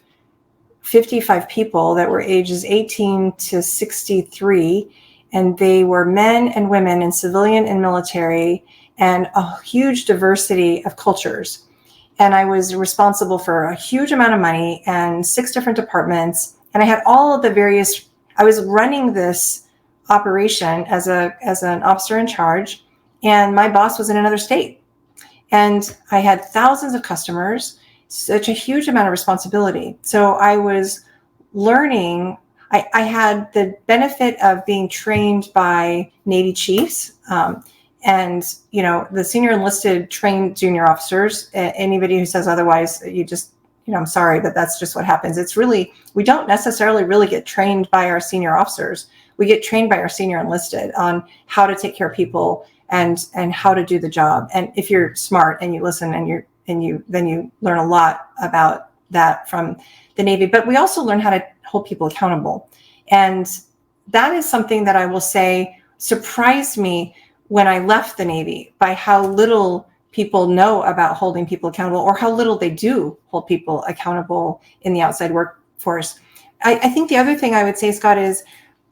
55 people that were ages 18 to 63. And they were men and women in civilian and military, and a huge diversity of cultures. And I was responsible for a huge amount of money and 6 different departments. And I had all of I was running this operation as an officer in charge, and my boss was in another state. And I had thousands of customers, such a huge amount of responsibility. So I was learning. I had the benefit of being trained by Navy chiefs and, the senior enlisted trained junior officers. Anybody who says otherwise, I'm sorry, but that's just what happens. It's really, we don't necessarily really get trained by our senior officers. We get trained by our senior enlisted on how to take care of people and how to do the job. And if you're smart and you listen then you learn a lot about that from the Navy. But we also learn how to hold people accountable. And that is something that I will say surprised me when I left the Navy, by how little people know about holding people accountable, or how little they do hold people accountable in the outside workforce. I think the other thing I would say, Scott, is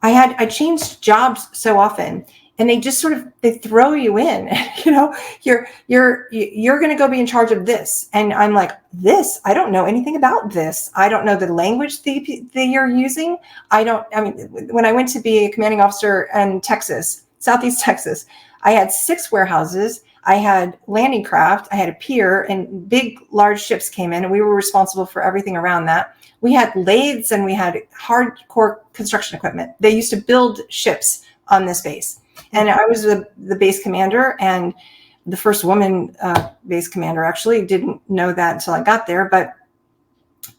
I changed jobs so often, and they just they throw you in. You're going to go be in charge of this, and I'm like, this? I don't know anything about this. I don't know the language that you're using. When I went to be a commanding officer in Texas, Southeast Texas, I had 6 warehouses. I had landing craft. I had a pier, and large ships came in, and we were responsible for everything around that. We had lathes, and we had hardcore construction equipment. They used to build ships on this base. And I was the base commander, and the first woman base commander. Actually didn't know that until I got there, but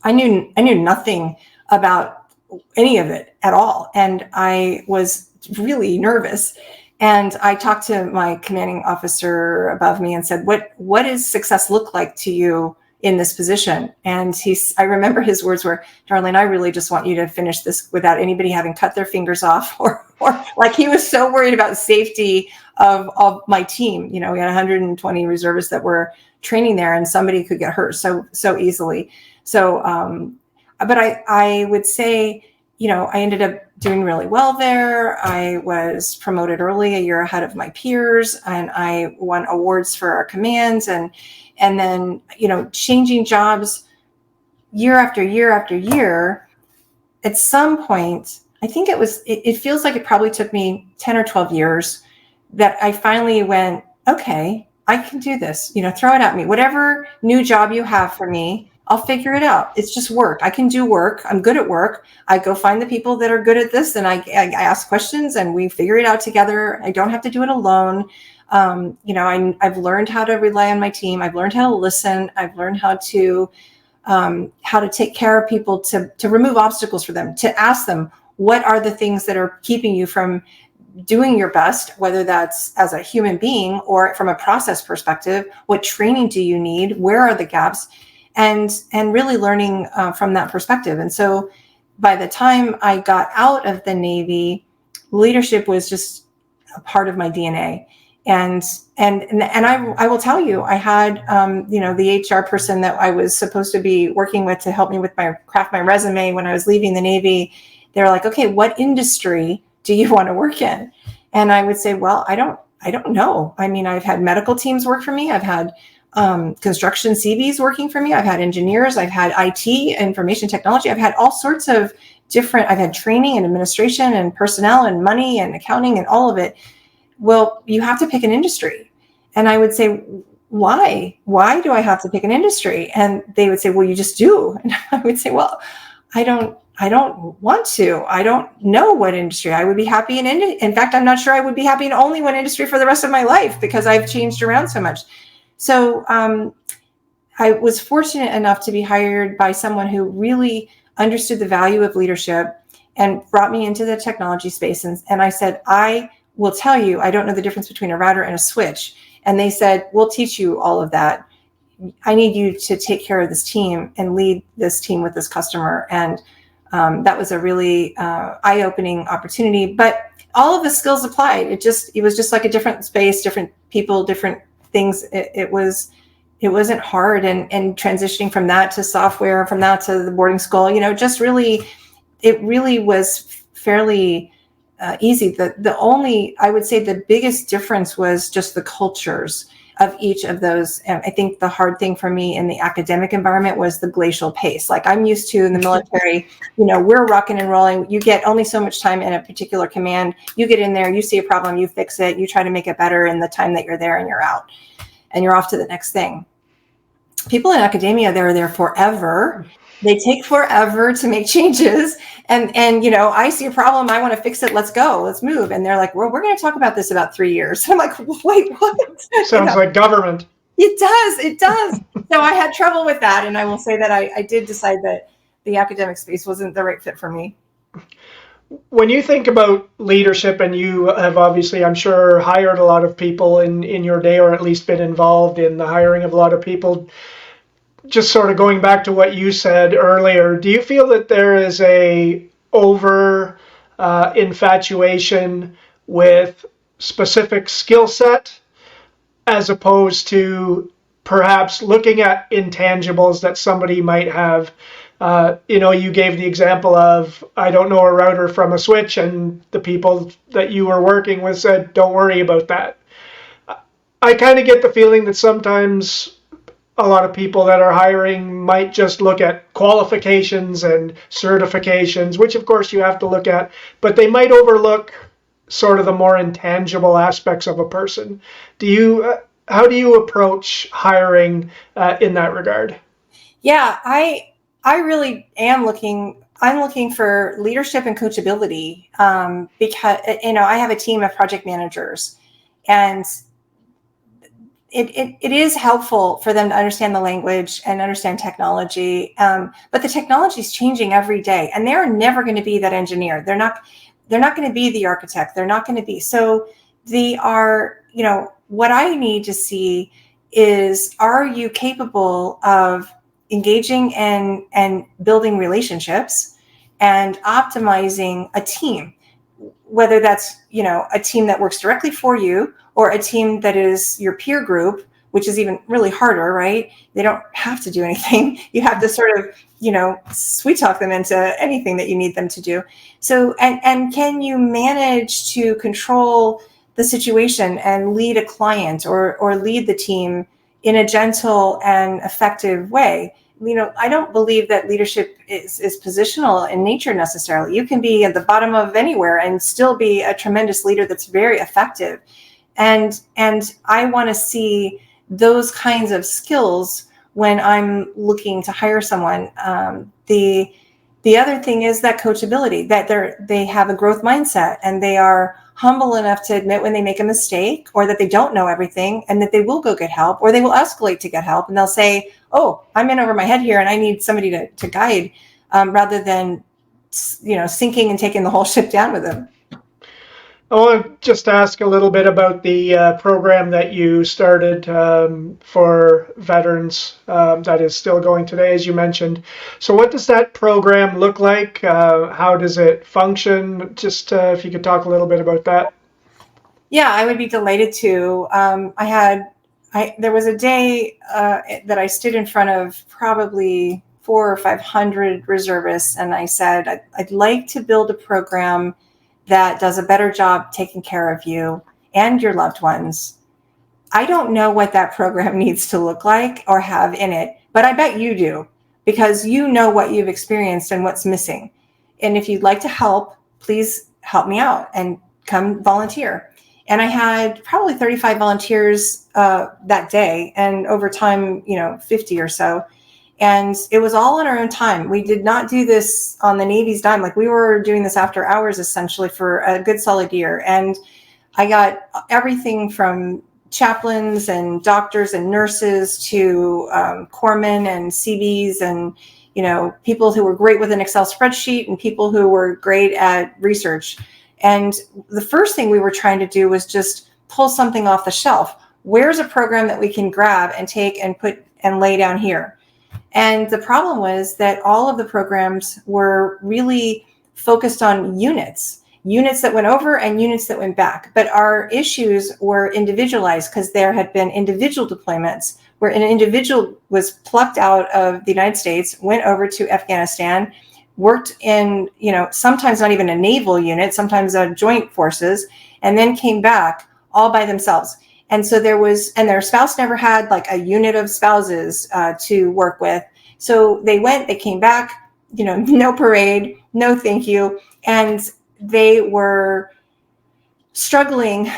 I knew nothing about any of it at all. And I was really nervous. And I talked to my commanding officer above me and said, what does success look like to you in this position? And I remember his words were, Darlene, I really just want you to finish this without anybody having cut their fingers off, or like, he was so worried about safety of my team. We had 120 reservists that were training there, and somebody could get hurt so easily. So, but I would say, I ended up doing really well there. I was promoted early, a year ahead of my peers, and I won awards for our commands, and then, changing jobs year after year after year. At some point, I think it feels like it probably took me 10 or 12 years that I finally went, okay, I can do this, throw it at me. Whatever new job you have for me, I'll figure it out. It's just work. I can do work. I'm good at work. I go find the people that are good at this, and I ask questions, and we figure it out together. I don't have to do it alone. I've learned how to rely on my team. I've learned how to listen. I've learned how to take care of people, to remove obstacles for them, to ask them, what are the things that are keeping you from doing your best, whether that's as a human being or from a process perspective. What training do you need? Where are the gaps? And really learning from that perspective. And so by the time I got out of the Navy, leadership was just a part of my DNA. And I will tell you, I had the HR person that I was supposed to be working with to help me with craft my resume when I was leaving the Navy. They're like, okay, what industry do you want to work in? And I would say, well, I don't know. I mean, I've had medical teams work for me. I've had construction CVs working for me. I've had engineers. I've had IT, information technology. I've had all sorts of I've had training and administration and personnel and money and accounting and all of it. Well, you have to pick an industry. And I would say, why? Why do I have to pick an industry? And they would say, well, you just do. And I would say, well, I don't want to. I don't know what industry I would be happy in. In fact, I'm not sure I would be happy in only one industry for the rest of my life, because I've changed around so much. So I was fortunate enough to be hired by someone who really understood the value of leadership and brought me into the technology space. And I said, I will tell you, I don't know the difference between a router and a switch. And they said, we'll teach you all of that. I need you to take care of this team and lead this team with this customer. And that was a really eye-opening opportunity. But all of the skills applied. It was just like a different space, different people, different things. It wasn't hard. And transitioning from that to software, from that to the boarding school, it really was fairly easy. I would say the biggest difference was just the cultures of each of those. And I think the hard thing for me in the academic environment was the glacial pace. Like I'm used to in the military, we're rocking and rolling. You get only so much time in a particular command. You get in there, you see a problem, you fix it, you try to make it better in the time that you're there, and you're out and you're off to the next thing. People in academia, they're there forever. They take forever to make changes. And I see a problem. I want to fix it. Let's go. Let's move. And they're like, well, we're going to talk about this about 3 years. I'm like, wait, what? Sounds like government. It does. So I had trouble with that. And I will say that I did decide that the academic space wasn't the right fit for me. When you think about leadership, and you have obviously, I'm sure, hired a lot of people in your day, or at least been involved in the hiring of a lot of people, just sort of going back to what you said earlier, do you feel that there is a over infatuation with specific skill set, as opposed to perhaps looking at intangibles that somebody might have? You gave the example of, I don't know a router from a switch, and the people that you were working with said, don't worry about that. I kind of get the feeling that sometimes a lot of people that are hiring might just look at qualifications and certifications, which of course you have to look at, but they might overlook sort of the more intangible aspects of a person. How do you approach hiring in that regard? Yeah, I really am I'm looking for leadership and coachability, because, I have a team of project managers, and it is helpful for them to understand the language and understand technology. But the technology is changing every day, and they're never going to be that engineer. They're not going to be the architect. They're not going to be. So they are, what I need to see is, are you capable of engaging and building relationships and optimizing a team, whether that's, a team that works directly for you or a team that is your peer group, which is even really harder, right? They don't have to do anything. You have to sort of, sweet talk them into anything that you need them to do. So, and can you manage to control the situation and lead a client or lead the team in a gentle and effective way? I don't believe that leadership is positional in nature necessarily. You can be at the bottom of anywhere and still be a tremendous leader that's very effective. And I want to see those kinds of skills when I'm looking to hire someone. The other thing is that coachability, that they have a growth mindset and they are humble enough to admit when they make a mistake or that they don't know everything, and that they will go get help, or they will escalate to get help, and they'll say, oh, I'm in over my head here and I need somebody to guide, rather than sinking and taking the whole ship down with them. I want to just ask a little bit about the program that you started for veterans that is still going today, as you mentioned. So what does that program look like? How does it function? Just if you could talk a little bit about that. Yeah, I would be delighted to. There was a day that I stood in front of probably 400 or 500 reservists, and I said, I'd like to build a program that does a better job taking care of you and your loved ones. I don't know what that program needs to look like or have in it, but I bet you do, because you know what you've experienced and what's missing. And if you'd like to help, please help me out and come volunteer. And I had probably 35 volunteers that day, and over time, 50 or so. And it was all on our own time. We did not do this on the Navy's dime. Like, we were doing this after hours, essentially, for a good solid year. And I got everything from chaplains and doctors and nurses to corpsmen and CBs and, people who were great with an Excel spreadsheet and people who were great at research. And the first thing we were trying to do was just pull something off the shelf. Where's a program that we can grab and take and put and lay down here? And the problem was that all of the programs were really focused on units that went over and units that went back. But our issues were individualized, because there had been individual deployments where an individual was plucked out of the United States, went over to Afghanistan, worked in, sometimes not even a naval unit, sometimes a joint forces, and then came back all by themselves. And so their spouse never had like a unit of spouses to work with. So they came back, no parade, no thank you. And they were struggling.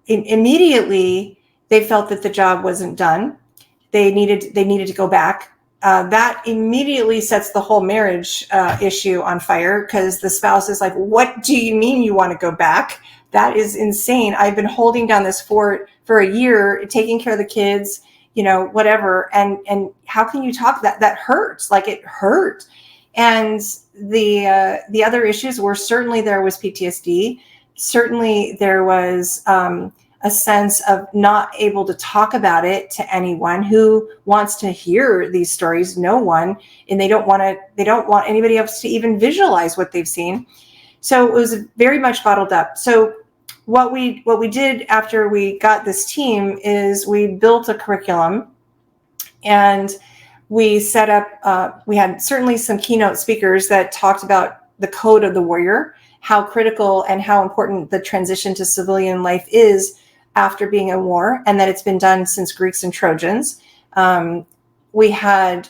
Immediately, they felt that the job wasn't done. They needed to go back. That immediately sets the whole marriage issue on fire, because the spouse is like, what do you mean you want to go back? That is insane. I've been holding down this fort for a year, taking care of the kids, whatever. And how can you talk that hurts? Like, it hurt. And the other issues were, certainly there was PTSD. Certainly there was a sense of not able to talk about it to anyone who wants to hear these stories. No one, and they don't want anybody else to even visualize what they've seen. So it was very much bottled up. So what we did after we got this team is we built a curriculum, and we set up, we had certainly some keynote speakers that talked about the code of the warrior, how critical and how important the transition to civilian life is after being in war, and that it's been done since Greeks and Trojans. We had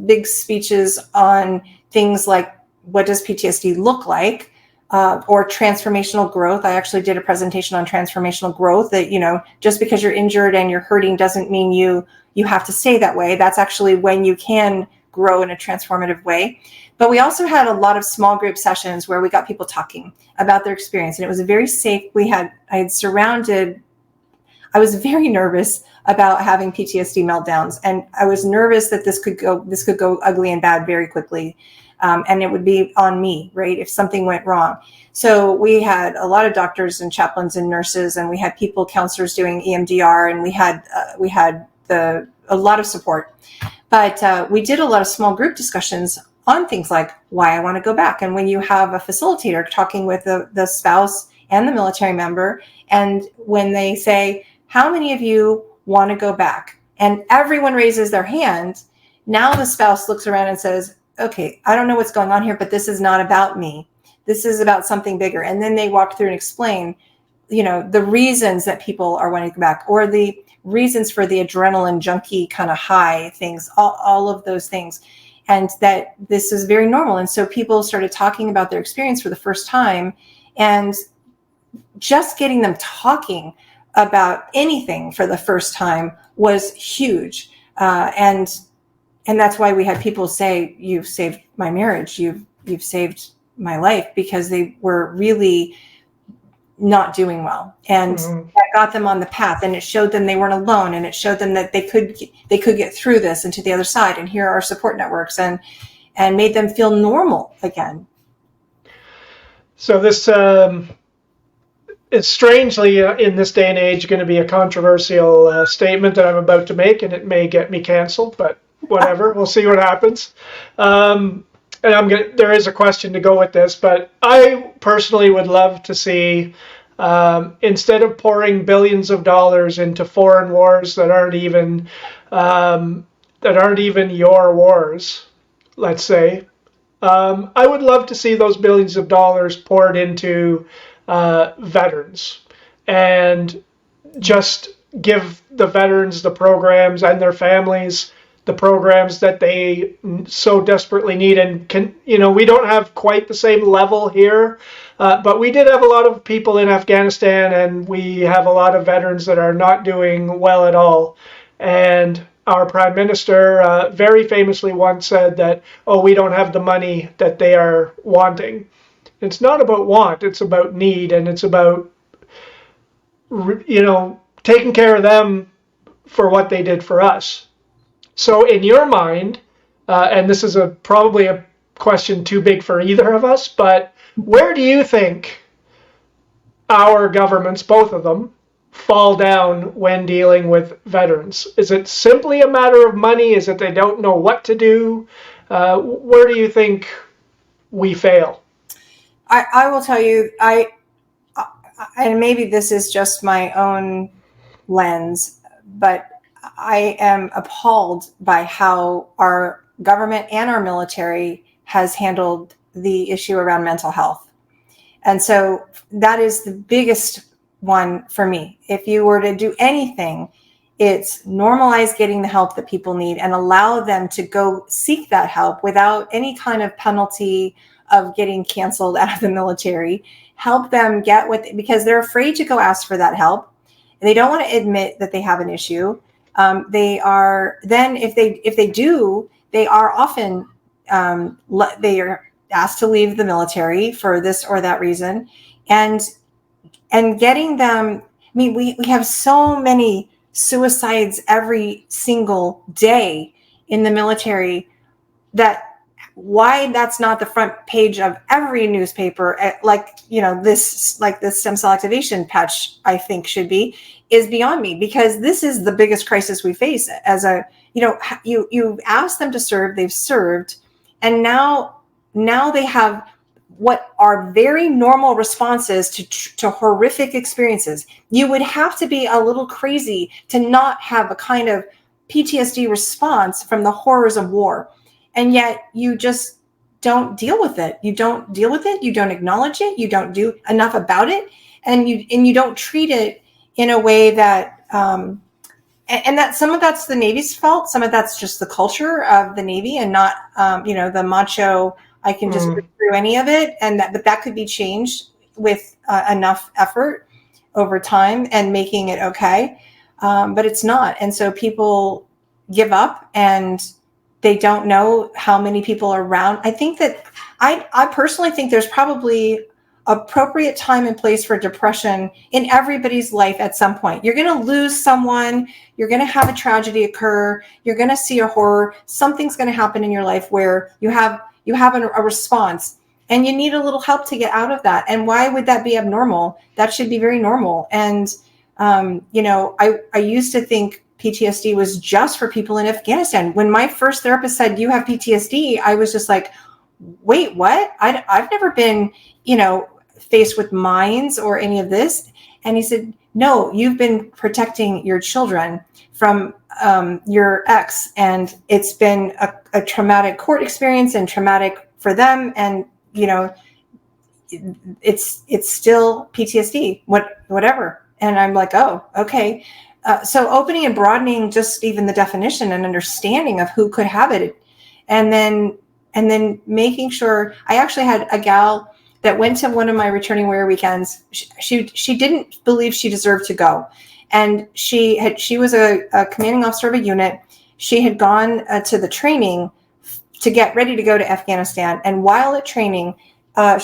big speeches on things like, what does PTSD look like? Or transformational growth. I actually did a presentation on transformational growth, that, just because you're injured and you're hurting doesn't mean you have to stay that way. That's actually when you can grow in a transformative way. But we also had a lot of small group sessions where we got people talking about their experience, and it was a very safe. I had surrounded, I was very nervous about having PTSD meltdowns, and I was nervous that this could go ugly and bad very quickly, and it would be on me, right, if something went wrong. So we had a lot of doctors and chaplains and nurses, and we had people, counselors doing EMDR, and we had a lot of support. But we did a lot of small group discussions on things like why I want to go back. And when you have a facilitator talking with the spouse and the military member, and when they say, how many of you want to go back? And everyone raises their hand. Now the spouse looks around and says, okay, I don't know what's going on here, but this is not about me. This is about something bigger. And then they walk through and explain, the reasons that people are wanting to go back, or the reasons for the adrenaline junkie kind of high things, all of those things. And that this is very normal. And so people started talking about their experience for the first time, and just getting them talking about anything for the first time was huge. And that's why we had people say, you've saved my marriage, you've saved my life, because they were really not doing well. And that got them on the path, and it showed them they weren't alone, and it showed them that they could get through this and to the other side, and here are support networks, and made them feel normal again. So this is strangely in this day and age going to be a controversial statement that I'm about to make, and it may get me canceled, but whatever. We'll see what happens. And there is a question to go with this, but I personally would love to see, instead of pouring billions of dollars into foreign wars that aren't even your wars, let's say, I would love to see those billions of dollars poured into veterans, and just give the veterans the programs and their families the programs that they so desperately need. And we don't have quite the same level here, but we did have a lot of people in Afghanistan, and we have a lot of veterans that are not doing well at all. And our prime minister very famously once said that, we don't have the money that they are wanting. It's not about want, it's about need, and it's about, taking care of them for what they did for us. So in your mind, and this is probably a question too big for either of us, but where do you think our governments, both of them, fall down when dealing with veterans? Is it simply a matter of money? Is it they don't know what to do? Where do you think we fail? I will tell you, and maybe this is just my own lens, but I am appalled by how our government and our military has handled the issue around mental health. And so that is the biggest one for me. If you were to do anything, it's normalize getting the help that people need and allow them to go seek that help without any kind of penalty of getting canceled out of the military. Help them get because they're afraid to go ask for that help. They don't want to admit that they have an issue. They are then, if they do, they are often they are asked to leave the military for this or that reason, and getting them. I mean, we have so many suicides every single day in the military that why that's not the front page of every newspaper, this stem cell activation patch, I think should be, is beyond me, because this is the biggest crisis we face as you ask them to serve, they've served, and now they have what are very normal responses to horrific experiences. You would have to be a little crazy to not have a kind of PTSD response from the horrors of war. And yet you just don't deal with it. You don't deal with it. You don't acknowledge it. You don't do enough about it. And you don't treat it in a way that, and that some of that's the Navy's fault. Some of that's just the culture of the Navy, and not, the macho, I can just read through any of it. But that could be changed with enough effort over time and making it okay. But it's not. And so people give up, and they don't know how many people are around. I think that I personally think there's probably appropriate time and place for depression in everybody's life at some point. You're going to lose someone, you're going to have a tragedy occur, you're going to see a horror, something's going to happen in your life where you have a response, and you need a little help to get out of that. And why would that be abnormal? That should be very normal. And I used to think PTSD was just for people in Afghanistan. When my first therapist said, you have PTSD, I was just like, wait, what? I've never been, faced with mines or any of this. And he said, no, you've been protecting your children from your ex, and it's been a traumatic court experience and traumatic for them. And, it's still PTSD, whatever. And I'm like, oh, okay. So opening and broadening just even the definition and understanding of who could have it. And then making sure. I actually had a gal that went to one of my returning warrior weekends. She didn't believe she deserved to go. And she was a commanding officer of a unit. She had gone to the training to get ready to go to Afghanistan. And while at training,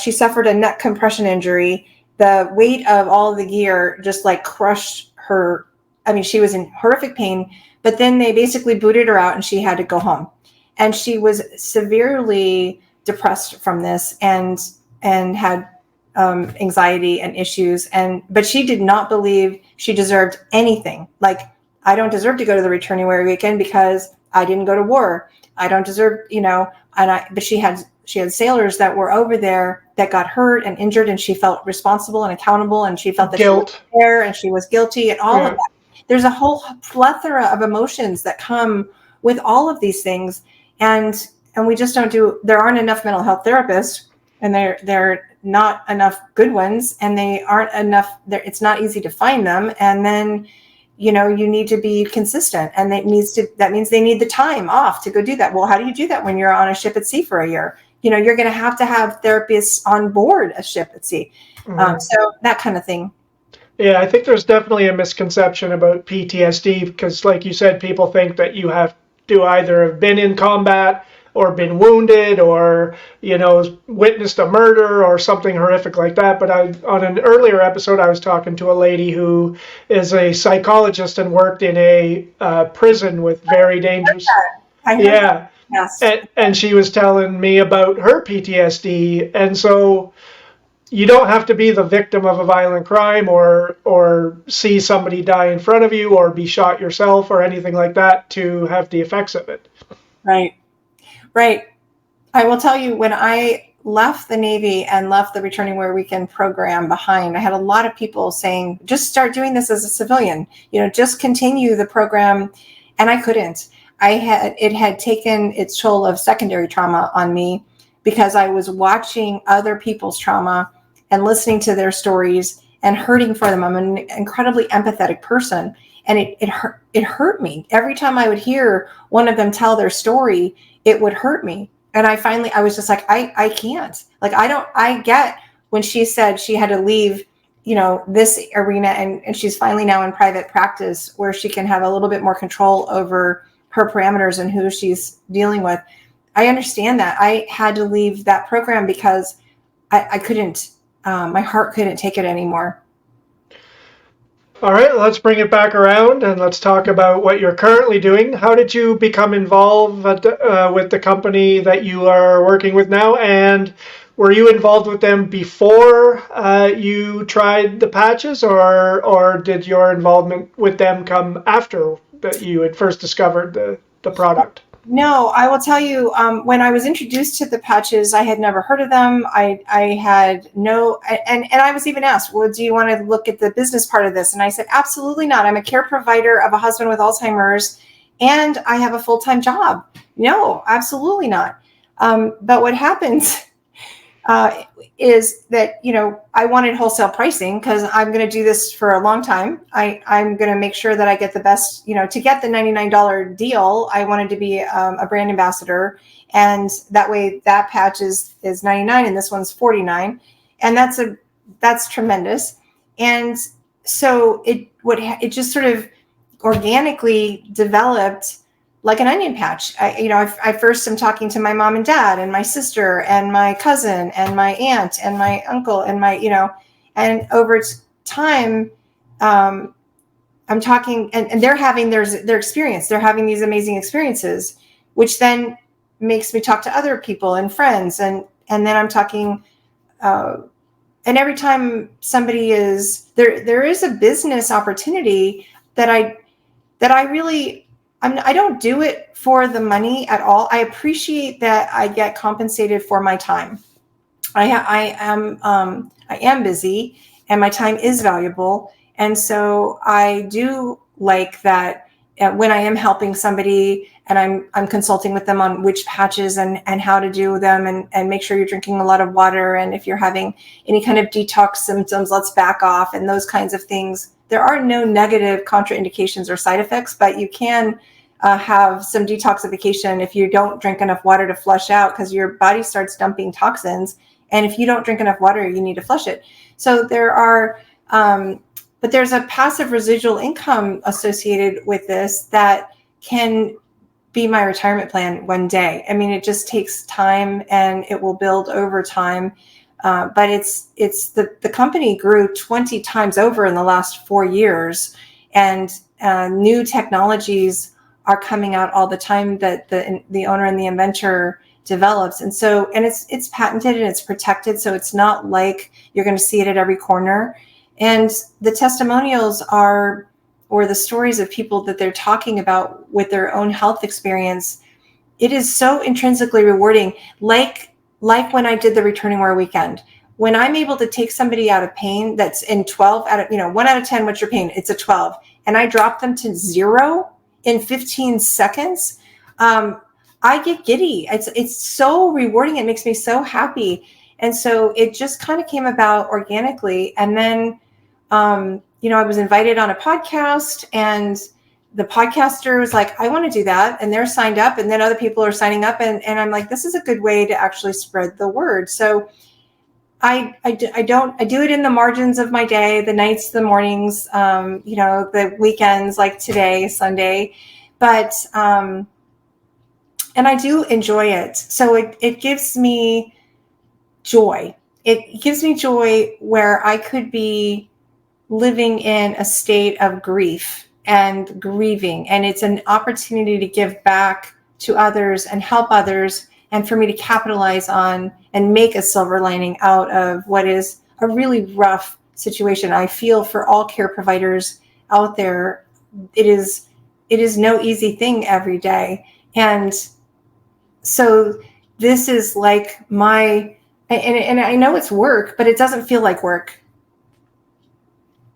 she suffered a neck compression injury. The weight of all of the gear just like crushed her. I mean, she was in horrific pain, but then they basically booted her out and she had to go home. And she was severely depressed from this and had anxiety and issues. But she did not believe she deserved anything. Like, I don't deserve to go to the returning warrior weekend because I didn't go to war. I don't deserve, but she had sailors that were over there that got hurt and injured, and she felt responsible and accountable, and she felt that guilt. She was there and she was guilty and all of that. There's a whole plethora of emotions that come with all of these things. And we just there aren't enough mental health therapists, and they're not enough good ones, and they aren't enough. It's not easy to find them. And then, you need to be consistent, and that means they need the time off to go do that. Well, how do you do that when you're on a ship at sea for a year? You're going to have therapists on board a ship at sea. Mm-hmm. So that kind of thing. Yeah, I think there's definitely a misconception about PTSD because, like you said, people think that you have to either have been in combat or been wounded or, witnessed a murder or something horrific like that. But on an earlier episode, I was talking to a lady who is a psychologist and worked in a prison with very dangerous. Yeah. Yes. And she was telling me about her PTSD. And so you don't have to be the victim of a violent crime or see somebody die in front of you or be shot yourself or anything like that to have the effects of it. Right. I will tell you, when I left the Navy and left the Returning Warrior Weekend program behind, I had a lot of people saying, just start doing this as a civilian, just continue the program. And I couldn't. It had taken its toll of secondary trauma on me because I was watching other people's trauma and listening to their stories and hurting for them. I'm an incredibly empathetic person, and it hurt me. Every time I would hear one of them tell their story, it would hurt me. And I was just like, I can't. Like, I get when she said she had to leave, this arena, and she's finally now in private practice where she can have a little bit more control over her parameters and who she's dealing with. I understand that. I had to leave that program because I couldn't, my heart couldn't take it anymore. All right, let's bring it back around and let's talk about what you're currently doing. How did you become involved with the company that you are working with now? And were you involved with them before you tried the patches, or did your involvement with them come after that you had first discovered the product? No, I will tell you, when I was introduced to the patches, I had never heard of them. I had no, and I was even asked, well, do you want to look at the business part of this? And I said, absolutely not. I'm a care provider of a husband with Alzheimer's, and I have a full-time job. No, absolutely not. But what happens is that, I wanted wholesale pricing because I'm going to do this for a long time. I'm going to make sure that I get the best, to get the $99 deal. I wanted to be a brand ambassador. And that way that patch is $99 and this one's $49. And that's tremendous. And so it just sort of organically developed like an onion patch. I first am talking to my mom and dad and my sister and my cousin and my aunt and my uncle and and over time, I'm talking, and they're having their experience. They're having these amazing experiences, which then makes me talk to other people and friends, and then I'm talking. And every time somebody is there is a business opportunity that I really, I don't do it for the money at all. I appreciate that I get compensated for my time. I am busy, and my time is valuable, and so I do like that when I am helping somebody and I'm consulting with them on which patches and how to do them, and make sure you're drinking a lot of water, and if you're having any kind of detox symptoms, let's back off, and those kinds of things. There are no negative contraindications or side effects, but you can have some detoxification if you don't drink enough water to flush out, because your body starts dumping toxins. And if you don't drink enough water, you need to flush it. So but there's a passive residual income associated with this that can be my retirement plan one day. I mean, it just takes time, and it will build over time. But it's the company grew 20 times over in the last 4 years, and new technologies are coming out all the time that the owner and the inventor develops. And it's patented and it's protected. So it's not like you're going to see it at every corner. And the testimonials or the stories of people that they're talking about with their own health experience, it is so intrinsically rewarding. Like when I did the Returning Wear weekend, when I'm able to take somebody out of pain that's in 12 out of, 1 out of 10, what's your pain? It's a 12. And I drop them to 0 in 15 seconds. I get giddy. It's so rewarding. It makes me so happy. And so it just kind of came about organically. And then, I was invited on a podcast, and the podcaster was like, I want to do that. And they're signed up, and then other people are signing up. And I'm like, this is a good way to actually spread the word. So I do it in the margins of my day, the nights, the mornings, the weekends, like today, Sunday, but, and I do enjoy it. So it gives me joy. It gives me joy where I could be living in a state of grief and grieving. And it's an opportunity to give back to others and help others, and for me to capitalize on and make a silver lining out of what is a really rough situation. I feel for all care providers out there, it is no easy thing every day. And so this is like and I know it's work, but it doesn't feel like work.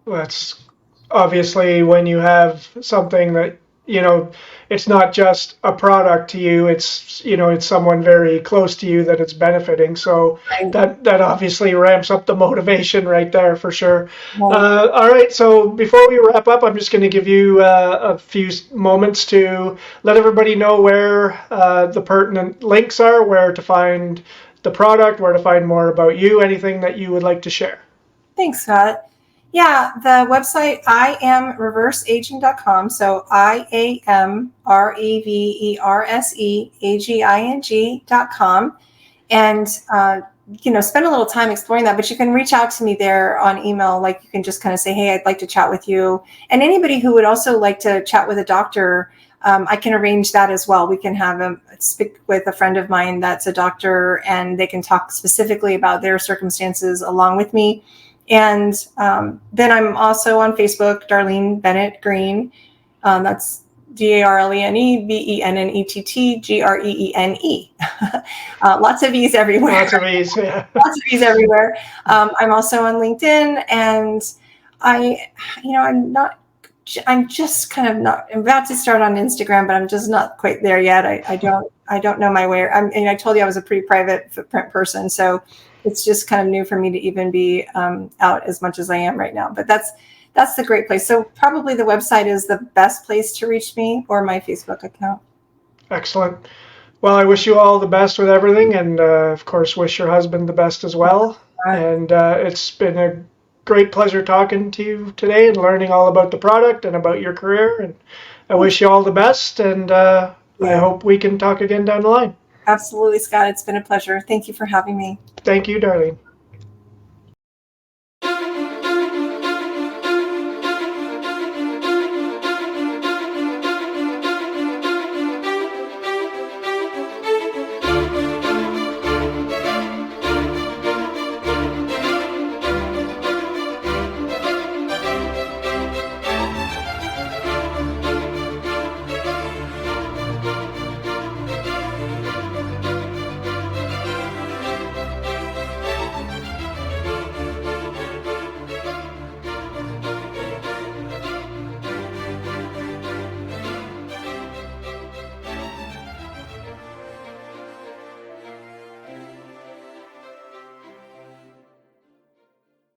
That's obviously when you have something that, it's not just a product to you, it's someone very close to you that it's benefiting. So that obviously ramps up the motivation right there for sure. All right. So before we wrap up, I'm just going to give you a few moments to let everybody know where the pertinent links are, where to find the product, where to find more about you, anything that you would like to share. Thanks, Scott. Yeah, the website, IamReverseAging.com. So IamReverseAging.com. And, spend a little time exploring that, but you can reach out to me there on email. Like, you can just kind of say, hey, I'd like to chat with you. And anybody who would also like to chat with a doctor, I can arrange that as well. We can have speak with a friend of mine that's a doctor, and they can talk specifically about their circumstances along with me. And then I'm also on Facebook, Darlene Bennett Greene. That's DARLENE BENNETT GREENE. Lots of E's everywhere. Lots of E's, yeah. Lots of E's everywhere. I'm also on LinkedIn, and I'm just kind of not. I'm about to start on Instagram, but I'm just not quite there yet. I don't know my way. I told you I was a pretty private footprint person, so it's just kind of new for me to even be out as much as I am right now. But that's the great place. So probably the website is the best place to reach me, or my Facebook account. Excellent. Well, I wish you all the best with everything, and of course, wish your husband the best as well. And it's been a great pleasure talking to you today and learning all about the product and about your career. And I wish you all the best, and I hope we can talk again down the line. Absolutely, Scott. It's been a pleasure. Thank you for having me. Thank you, Darlene.